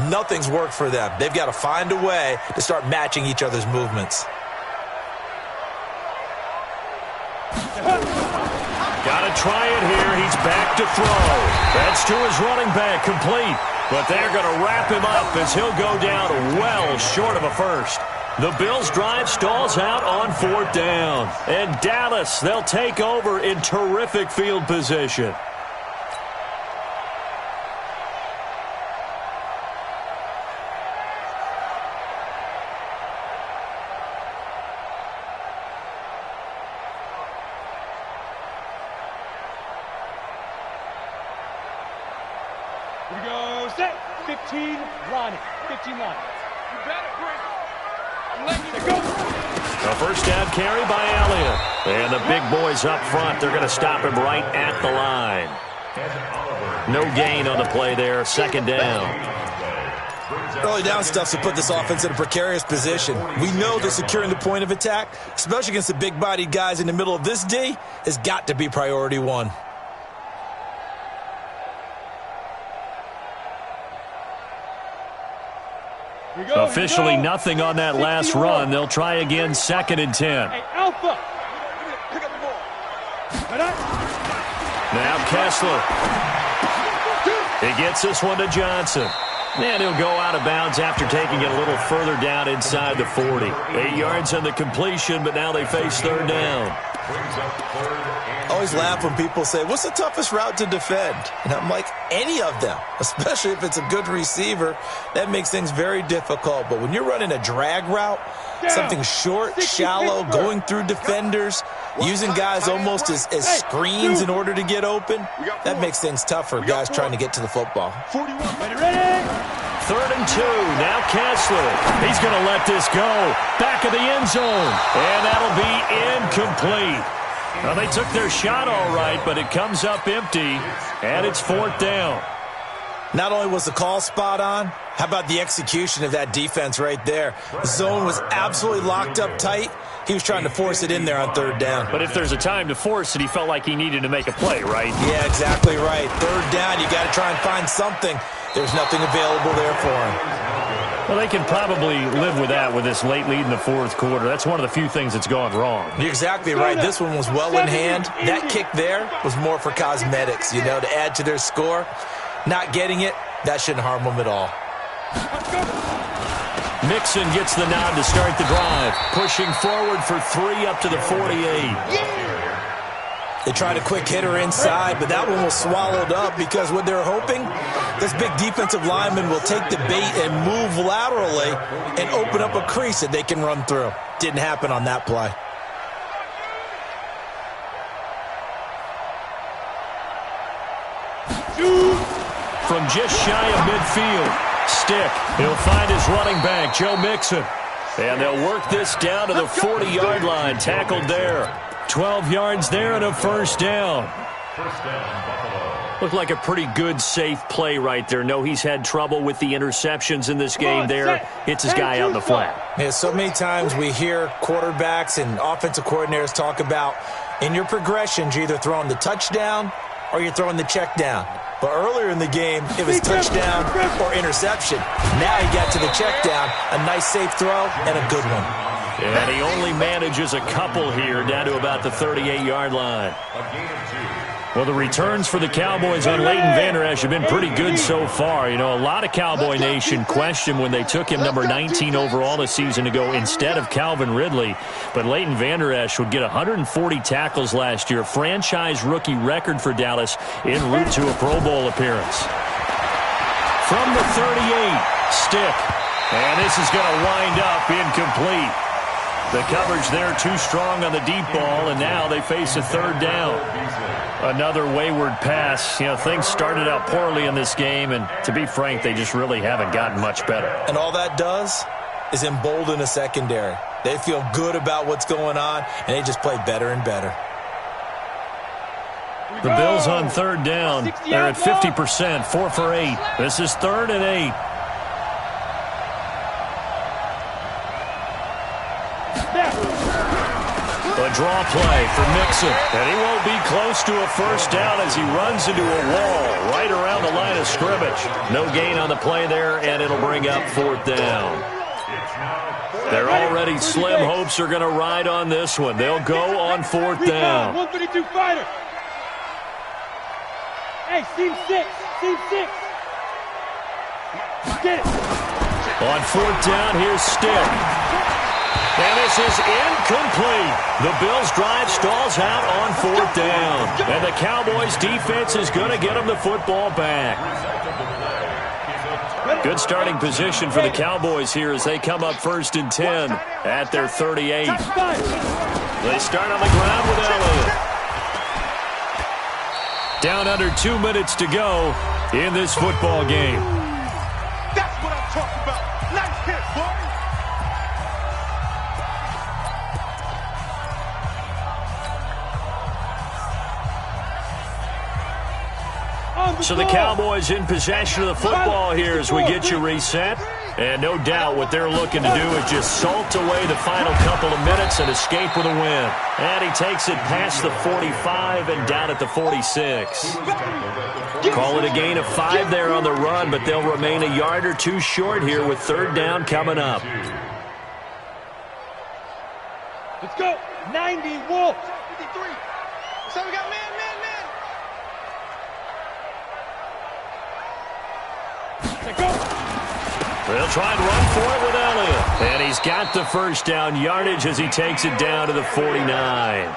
Nothing's worked for them. They've got to find a way to start matching each other's movements. Got to try it here. He's back to throw. That's to his running back, complete. But they're going to wrap him up as he'll go down well short of a first. The Bills' drive stalls out on 4th down. And Dallas, they'll take over in terrific field position. Here we go, set, 15, Ronnie, 15 line. You better bring it. I'm letting you go. A first down carry by Elliott. And the big boys up front, they're going to stop him right at the line. No gain on the play there, 2nd down. Early down stuff to put this offense in a precarious position. We know that securing the point of attack, especially against the big-bodied guys in the middle of this D, has got to be priority 1. Officially nothing on that last run. They'll try again, 2nd and 10. Hey, Alpha. Pick up the ball. Now Kessler. He gets this one to Johnson. And he'll go out of bounds after taking it a little further down inside the 40. 8 yards on the completion, but now they face 3rd down. I always laugh when people say, what's the toughest route to defend? And I'm like, any of them, especially if it's a good receiver. That makes things very difficult. But when you're running a drag route, something short, shallow, going through defenders, using guys almost as screens in order to get open, that makes things tough for guys trying to get to the football. 41. Ready? 3rd and 2. Now Kessler. He's going to let this go. Back of the end zone. And that'll be incomplete. Well, they took their shot all right, but it comes up empty, and it's 4th down. Not only was the call spot on, how about the execution of that defense right there? The zone was absolutely locked up tight. He was trying to force it in there on third down. But if there's a time to force it, he felt like he needed to make a play, right? Yeah, exactly right. Third down, you got to try and find something. There's nothing available there for him. Well, they can probably live with that with this late lead in the fourth quarter. That's one of the few things that's gone wrong. You're exactly right. This one was well in hand. That kick there was more for cosmetics, to add to their score. Not getting it, that shouldn't harm them at all. Mixon gets the nod to start the drive, pushing forward for 3 up to the 48. They tried a quick hitter inside, but that one was swallowed up because what they're hoping, this big defensive lineman will take the bait and move laterally and open up a crease that they can run through. Didn't happen on that play. From just shy of midfield, Stick, he'll find his running back, Joe Mixon. And they'll work this down to the 40-yard line, tackled there. 12 yards there and a first down. First down, Buffalo. Looked like a pretty good, safe play right there. No, he's had trouble with the interceptions in this game there. Hits his guy out in the flat. Yeah, so many times we hear quarterbacks and offensive coordinators talk about in your progressions, you're either throwing the touchdown or you're throwing the check down. But earlier in the game, it was touchdown or interception. Now he got to the check down, a nice safe throw, and a good one. And he only manages a couple here down to about the 38-yard line. Well, the returns for the Cowboys on Leighton Vander Esch have been pretty good so far. A lot of Cowboy Nation questioned when they took him number 19 overall a season ago instead of Calvin Ridley. But Leighton Vander Esch would get 140 tackles last year, franchise rookie record for Dallas en route to a Pro Bowl appearance. From the 38, Stick. And this is going to wind up incomplete. The coverage there too strong on the deep ball, and now they face a third down. Another wayward pass. Things started out poorly in this game, and to be frank, they just really haven't gotten much better. And all that does is embolden a secondary. They feel good about what's going on, and they just play better and better. The Bills on third down. They're at 50%, 4 for 8. This is 3rd and 8. A draw play for Mixon, and he won't be close to a first down as he runs into a wall right around the line of scrimmage. No gain on the play there, and it'll bring up 4th down. Their already slim hopes are going to ride on this one. They'll go on 4th down. 132 fighter. Hey, team 6. Get it. On 4th down, here's Stick. And this is incomplete. The Bills' drive stalls out on 4th down. And the Cowboys' defense is going to get them the football back. Good starting position for the Cowboys here as they come up 1st and 10 at their 38. They start on the ground with Elliott. Down under 2 minutes to go in this football game. That's what I'm talking about. Nice hit, boy. So the Cowboys in possession of the football here as we get you reset. And no doubt what they're looking to do is just salt away the final couple of minutes and escape with a win. And he takes it past the 45 and down at the 46. Call it a gain of 5 there on the run, but they'll remain a yard or two short here with 3rd down coming up. Let's go. 90 Wolves. 53. So we got man. They'll try and run for it with Elliott. And he's got the first down yardage as he takes it down to the 49.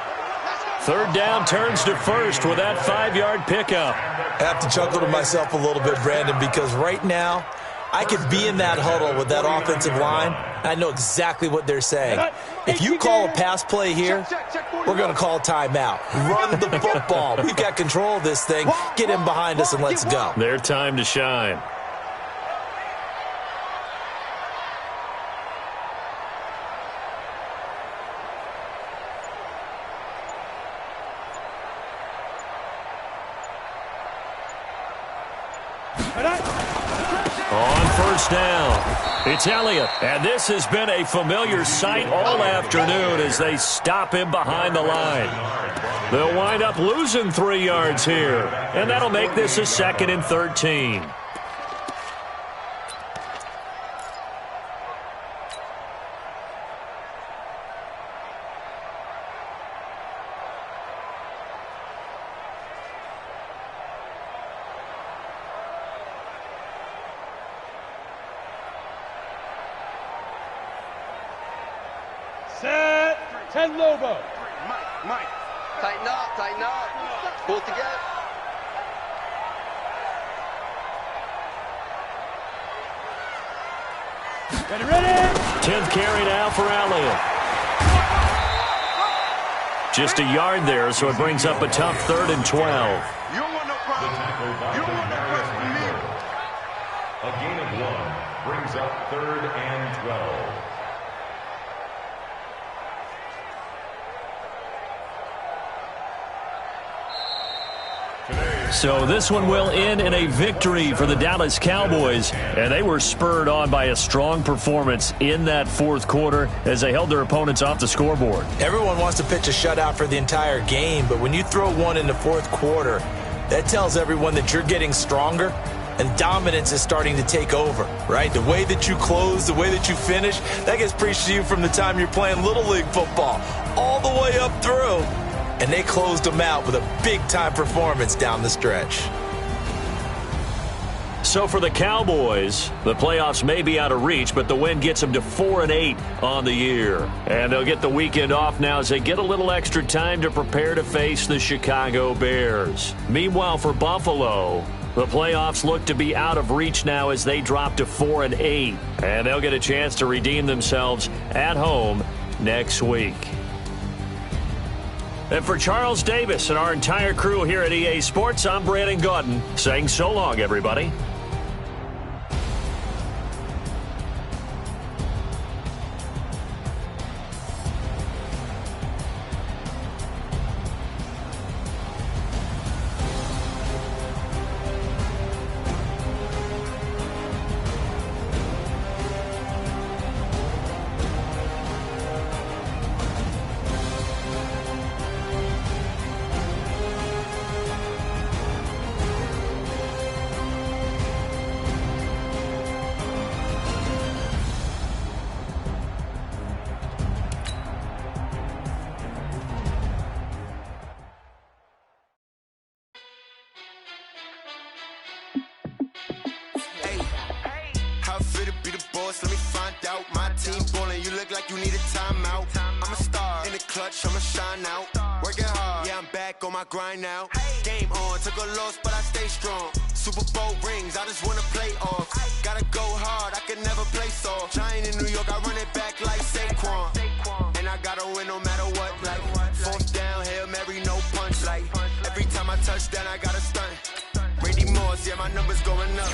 3rd down turns to 1st with that 5-yard pickup. I have to chuckle to myself a little bit, Brandon, because right now I could be in that huddle with that offensive line, and I know exactly what they're saying. If you call a pass play here, we're going to call timeout. Run the football. We've got control of this thing. Get him behind us and let's go. Their time to shine. On first down, it's Elliott. And this has been a familiar sight all afternoon as they stop him behind the line. They'll wind up losing 3 yards here, and that'll make this a 2nd and 13. Set. 10 Lobo. Mike. Tighten up. Pull together. Ready. 10th carry now for Elliott. Just a yard there, so it brings up a tough 3rd and 12. You don't want no problem. You don't want no pressure from me. A gain of 1 brings up 3rd and 12. So this one will end in a victory for the Dallas Cowboys, and they were spurred on by a strong performance in that 4th quarter as they held their opponents off the scoreboard. Everyone wants to pitch a shutout for the entire game, but when you throw one in the 4th quarter, that tells everyone that you're getting stronger and dominance is starting to take over, right? The way that you close, the way that you finish, that gets preached to you from the time you're playing Little League football all the way up through. And they closed them out with a big-time performance down the stretch. So for the Cowboys, the playoffs may be out of reach, but the win gets them to 4-8 on the year. And they'll get the weekend off now as they get a little extra time to prepare to face the Chicago Bears. Meanwhile, for Buffalo, the playoffs look to be out of reach now as they drop to 4-8. And they'll get a chance to redeem themselves at home next week. And for Charles Davis and our entire crew here at EA Sports, I'm Brandon Gaudin saying so long, everybody. I'ma shine out, working hard, yeah, I'm back on my grind now. Game on, took a loss, but I stay strong. Super Bowl rings, I just wanna play off. Gotta go hard, I can never play soft. Giant in New York, I run it back like Saquon. And I gotta win no matter what, like 4th down, Hail Mary, no punch. Like every time I touch down, I gotta stunt. Randy Moss, yeah, my numbers going up.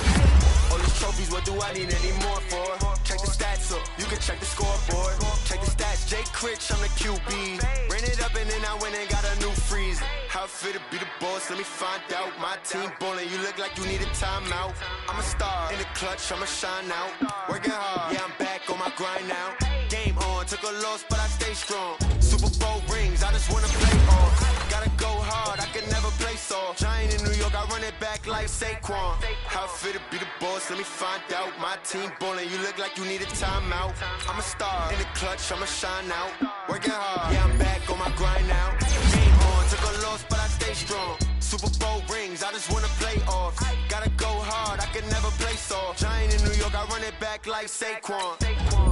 All these trophies, what do I need any more for? Check the stats up, you can check the scoreboard. Check the stats, Jay Critch, I'm the QB. Ran it up and then I went and got a new freeze. How it feel to be the boss, let me find out. My team ballin', you look like you need a timeout. I'm a star, in the clutch, I'ma shine out. Working hard, yeah, I'm back on my grind now. Game on, took a loss, but I stay strong. Super Bowl rings, I just wanna play off. Gotta go hard, I can never play soft. Giant in New York, I run it back like Saquon. How it feel to be the boss, let me find out. My team ballin', you look like you need a timeout. I'm a star, in the clutch, I'ma shine out. Working hard, yeah, I'm back on my grind now. Game on, took a loss, but I stay strong. Super Bowl rings, I just wanna play off. Gotta go hard, I can never play soft. Giant in New York, I run it back like Saquon.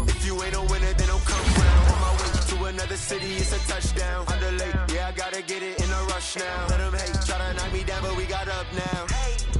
If you ain't a winner, then don't come round. On my way to another city, it's a touchdown. Underlay, yeah, I gotta get it in a rush now. Let them hate, try to knock me down, but we got up now.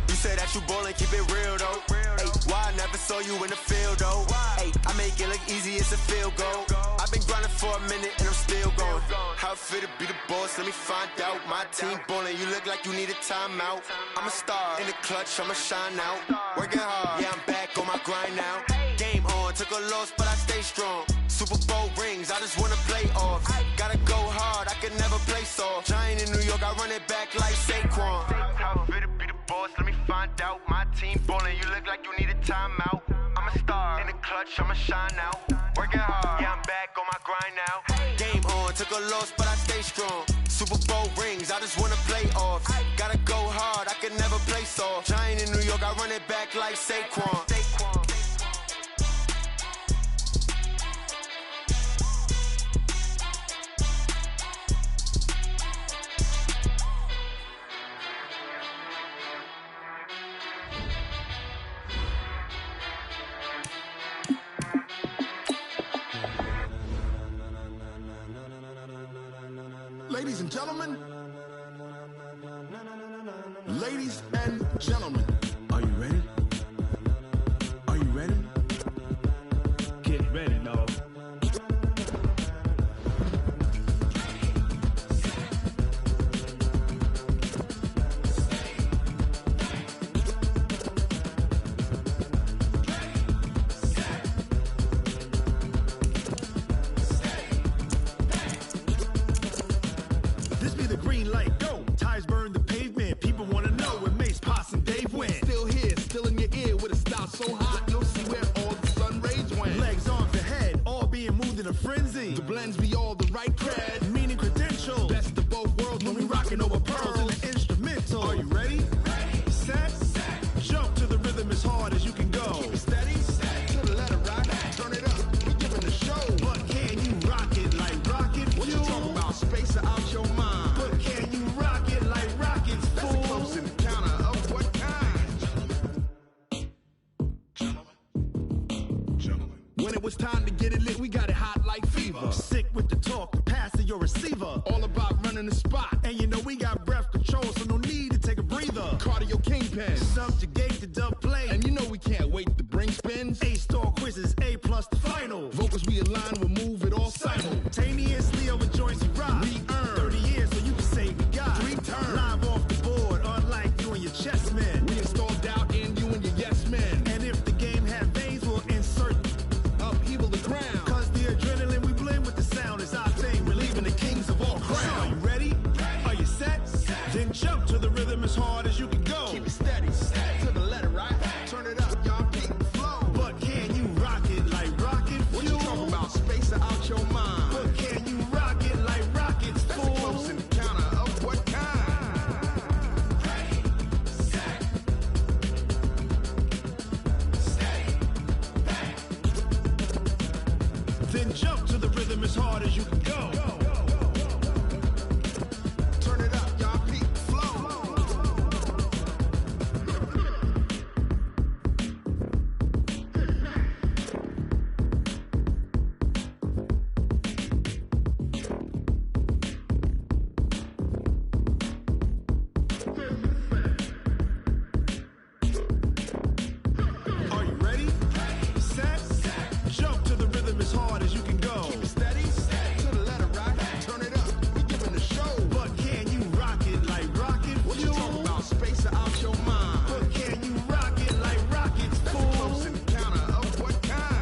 You say that you ballin', keep it real though. Hey, why I never saw you in the field though? Hey, I make it look easy, it's a field goal. I've been grinding for a minute and I'm still going. How it feel to be the boss, let me find out. My team ballin', you look like you need a timeout. I'm a star, in the clutch, I'ma shine out. Working hard, yeah, I'm back on my grind now. Game on, took a loss, but I stay strong. Super Bowl rings, I just wanna play off. Gotta go hard, I can never play soft. Giant in New York, I run it back like Saquon. How it feel to be the boss, let me find out. My team ballin', you look like you need a timeout. I'm a star in the clutch, I'ma shine out. Working hard, yeah, I'm back on my grind now. Game on, took a loss, but I stay strong. Super Bowl rings, I just wanna play off. Gotta go hard, I can never play soft. Giant in New York, I run it back like Saquon. Ladies and gentlemen, are you ready? Are you ready? Get ready, dog. This be the green light, go. Tires burn the pavement. People want to know where Mace, Poss, and Dave went. Still here, still in your ear with a style so hot, you'll see where all the sun rays went. Legs, arms, and head, all being moved in a frenzy. The blends be all the right cred, meaning credentials. Best of both worlds when we rocking over pearls in the instrumental. Are you ready? Set, jump to the rhythm as hard as you can go. Keep it steady, to the letter rock, turn it up, we giving the show. But can you rock it like rocket fuel? What you talking about, space or out your mind? But can you rock it like rockets, fool? That's a close encounter of what kind? Gentlemen. When it was time to get it lit, we got it hot like fever. Sick with the talk, passing your receiver. All about running the spot. And you know we got breath control, so no need to take a breather. Cardio kingpin, subjugate the dub play. And you know we can't wait to bring spins. A-star quizzes, A+ the final. Vocals we align, we'll move it all simultaneously over joints we rock. We earn 30 years, so you can say we got 3 turns. Live off the board, unlike you and your chess men. We install doubt in you and your yes men. And if the game had veins, we'll insert upheaval the ground. Cause the adrenaline we blend with the sound is our thing. We're leaving the kings of all crowns. So are you ready? Are you set? Then jump to the rhythm as hard as you can go. Keep it steady, to the letter, right? Turn it up, y'all beat the flow. But can you rock it like rocket fuel? What you talking about, space or out your mind? But can you rock it like rockets, fool? That's a close encounter of what kind? Then jump to the rhythm as hard as you can go. Turn it up, y'all beat the flow. Are you ready? Set, jump to the rhythm as hard as you can go. Keep it steady, to the letter rock, turn it up, we giving the show. But can you rock it like rocket fuel? What you talking about, space or out your mind? But can you rock it like rockets, fool? That's a close encounter of what kind?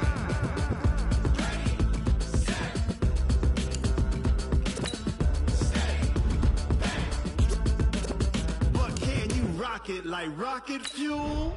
But can you rock it like rocket fuel?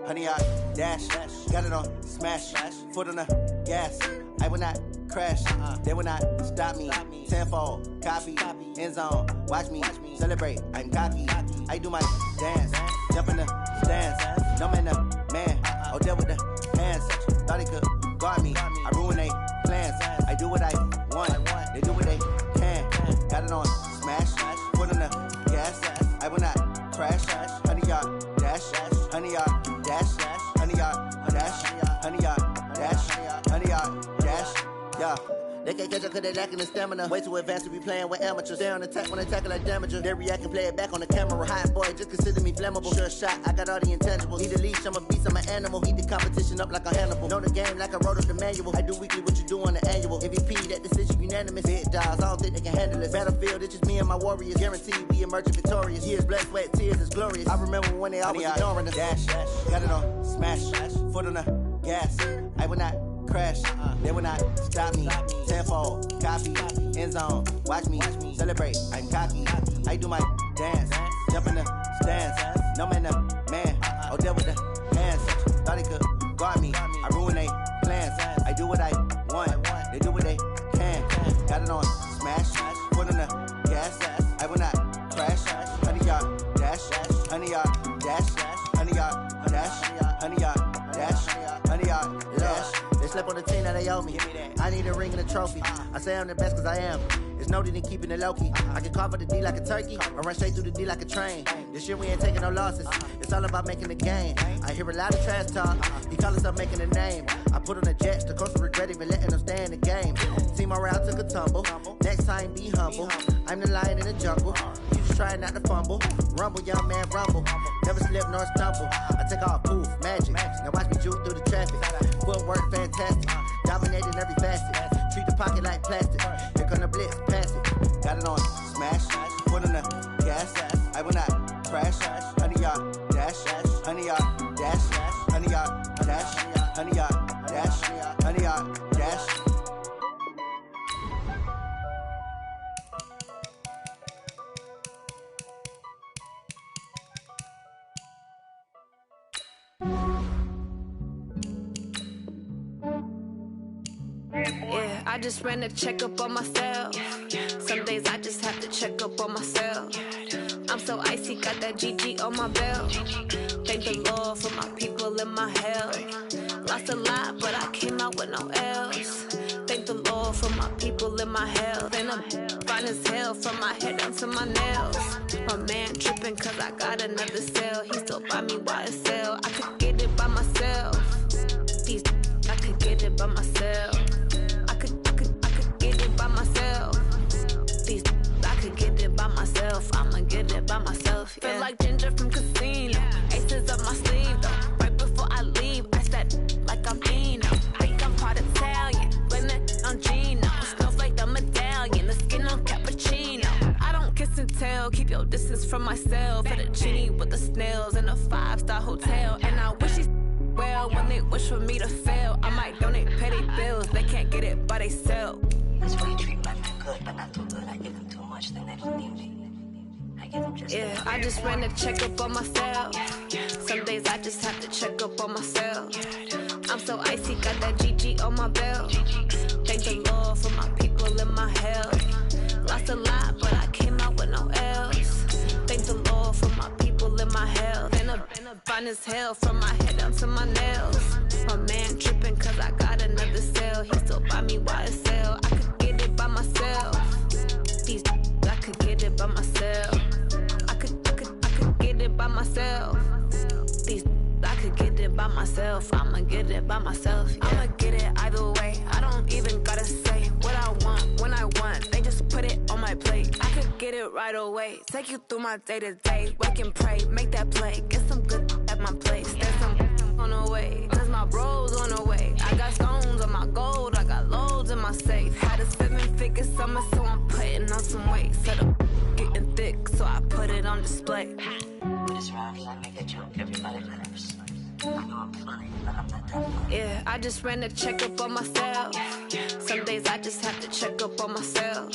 Honey, I dash, got it on smash, foot on the gas. I will not crash, they will not stop me. Tenfold, copy, end zone, watch me celebrate. I'm cocky, I do my dance, jump in the stands. No man, the man, oh, deal with the hands. Thought he could guard me, I ruin they plans. I do what I want, they do what they can. Got it on smash, foot on the gas. I will not crash, honey, y'all dash, honey, y'all dash, honey, y'all dash, honey, y'all dash, honey, y'all dash, yeah. They can't catch up cause they lacking the stamina. Way too advanced to be playing with amateurs. Stay on attack when they tackle like damager. They react and play it back on the camera. Hot boy, just consider me flammable. Sure shot, I got all the intangibles. Need a leash, I'm a beast, I'm an animal. Heat the competition up like a Hannibal. Know the game like I wrote up the manual. I do weekly what you do on the annual. MVP, that decision unanimous. Big dogs, I don't think they can handle it. Battlefield, it's just me and my warriors. Guaranteed we emerging victorious. Years, blood, sweat, tears, it's glorious. I remember when they always ignoring us. Dash, got it on smash, foot on the gas. I will not crash, they will not stop me. Tenfold, copy, end zone, watch me celebrate. I'm cocky, I do my dance, jump in the stands. No man, the man, oh, there with the hands. Thought he could guard me, I ruin they plans. I do what I want, they do what they can. Got it on smash, foot on the gas. I will not crash, 100-yard dash, 100-yard dash, 100-yard dash, 100-yard dash, 100-yard dash. They slept on the team that they owe me. I need a ring and a trophy. I say I'm the best cause I am. It's noted in keeping it low-key. I can carve up the D like a turkey or run straight through the D like a train. This year we ain't taking no losses. It's all about making the game. I hear a lot of trash talk. He call himself making a name. I put on the jets. The coach will regret even letting them stay in the game. Team around took a tumble. Next time be humble. I'm the lion in the jungle. You just trying not to fumble. Rumble, young man, rumble. Never slip nor stumble. I take off poof, magic. Now watch me juke through the traffic. Footwork fantastic. Dominating every facet. Treat the pocket like plastic. Here come the blitz, pass it. Got it on smash. Foot on the gas. I will not crash. 100-yard dash. 100-yard dash. 100-yard dash. 100-yard dash. 100-yard dash. Yeah, I just ran a checkup on myself. Some days I just have to check up on myself. I'm so icy, got that GG on my belt. Thank the Lord for my people in my health. Lost a lot, but I came out with no else. Thank the Lord for my people in my health. And I'm fine as hell from my head down to my nails. My man tripping cause I got another cell. He still buy me YSL. I could get it by myself. These I could get it by myself. I could get it by myself. These I could get it by myself. I'ma get it by myself. Yeah. Feel like Ginger from Casino. Aces up my sleeve though. Right before I leave, I said like I'm Eno. Think I'm part Italian. Blame it on Gino. Snowflake the medallion. The skin on cappuccino. I don't kiss and tell. Keep your distance from myself. Fettuccine with the snails in a 5-star hotel. And I wish he's well when they wish for me to fail. I might donate petty bills. They can't get it by they sell. That's why you treat life too good, but not too good. I give them too much, then they don't need me. I give them just yeah, I just ran a checkup on myself. Some days I just have to check up on myself. I'm so icy, got that GG on my belt. Thank the Lord for my people in my health. Lost a lot, but I came out with no else. Thank the Lord for my people in my health. And I'm fine as hell from my head down to my nails. My man tripping cause I got another cell. He still buy me YSL. I could get it by myself. These I could get it by myself. I could get it by myself. These I could get it by myself. I'ma get it by myself. Yeah. I'ma get it either way. I don't even gotta say what I want when I want. They just put it on my plate. I could get it right away. Take you through my day to day. Wake and pray, make that play. Get some good at my place. There's some on the way. Cause my bros on the way. I got stones on my gold. I got loads in my safe. Had a 7-figure summer, so I'm putting on some weight. Set up getting thick, so I put it on display. With this round, I make a joke, everybody laughs. I know I'm funny, but I'm not that funny. Yeah, I just ran a checkup on myself. Some days I just have to check up on myself.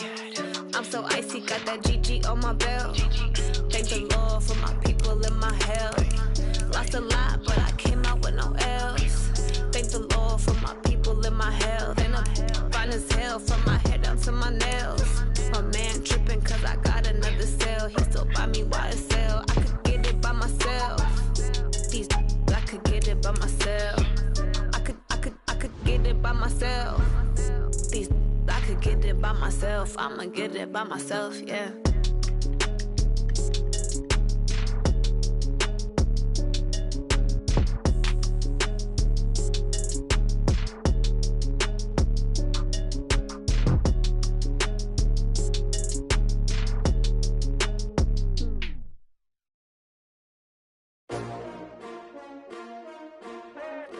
I'm so icy, got that GG on my belt. Thank the Lord for my people in my health. Lost a lot, but I came out with no else. Thank the Lord for my people in my health. And I'm fine as hell from my head down to my nails. My man tripping cause I got another cell. He still buy me YSL. I could get it by myself. These I could get it by myself. I could get it by myself. These I could get it by myself. I'ma get it by myself, yeah.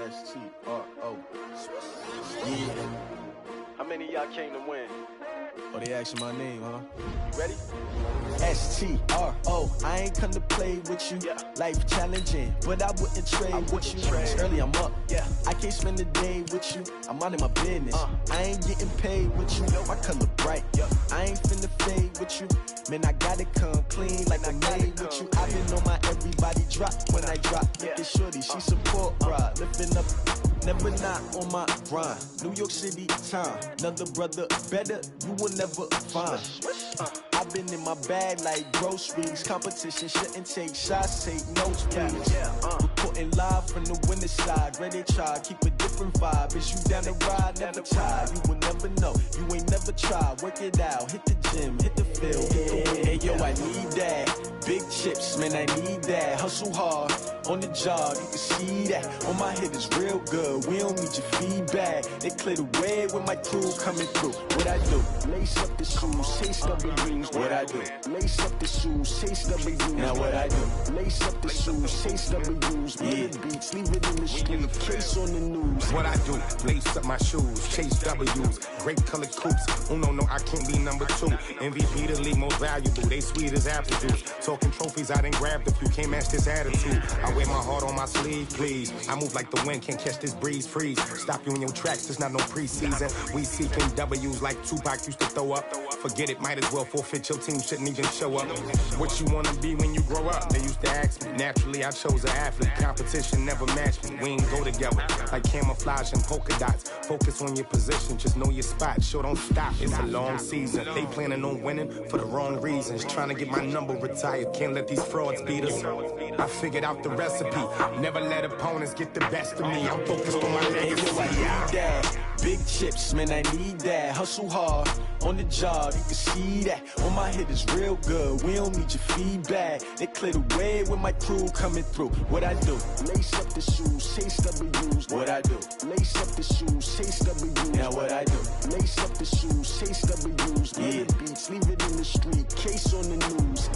STRO. Yeah. How many of y'all came to win? Oh, they asking my name, huh? Ready? S-T-R-O. I ain't come to play with you. Yeah. Life challenging, but I wouldn't trade with you. It's early, I'm up. Yeah. I can't spend the day with you. I'm minding my business. I ain't getting paid with you. My color bright. Yeah. I ain't finna fade with you. Man, I gotta come clean like I made with you. I've been on my everybody drop when I drop. Look at shorty, she support ride. Lifting up, never not on my grind. New York City time. Another brother better, you will never find. I've been in my bag like groceries. Competition shouldn't take shots, take notes, please. Reporting live from the winter side. Ready to try, keep a different vibe. Is you down the ride? Never try. You will never know. You ain't never tried. Work it out. Hit the gym, hit the field. Hey, yo, I need that. Big chips, man, I need that. Hustle hard on the job, you can see that. On my head is real good. We don't need your feedback. They clear the way with my crew coming through. What I do? Lace up the shoes, chase W's. What I do? Lace up the shoes, chase W's. Now what I do? Lace up the shoes, chase W's. Yeah, beats, leave it in the street. Case on the news. What I do? Lace up my shoes, chase W's. Great colored coops. Oh no, I can't be number 2. MVP the league most valuable. They sweet as apple juice. Talking trophies, I didn't grab the few. Can't match this attitude. I wear my heart on my sleeve, please. I move like the wind, can't catch this breeze, freeze. Stop you in your tracks, there's not no preseason. We seeking W's like Tupac used to throw up. Forget it, might as well forfeit. Your team shouldn't even show up. What you wanna be when you grow up? They used to ask me. Naturally, I chose an athlete. Competition never matched me. We ain't go together like camouflage and polka dots. Focus on your position, just know your spot. Sure, don't stop. It's a long season. They planning on winning for the wrong reasons. Trying to get my number retired. Can't let these frauds beat us. I figured out the recipe. Never let opponents get the best of me. I'm focused on my legacy. Big chips, man, I need that. Hustle hard on the job, you can see that. On my head is real good. We don't need your feedback. They clear the way with my crew coming through. What I do? Lace up the shoes, chase W's. What I do? Lace up the shoes, chase W's. Now what I do? Lace up the shoes, chase W's. Yeah, beats, leave it in the street. Case on the news.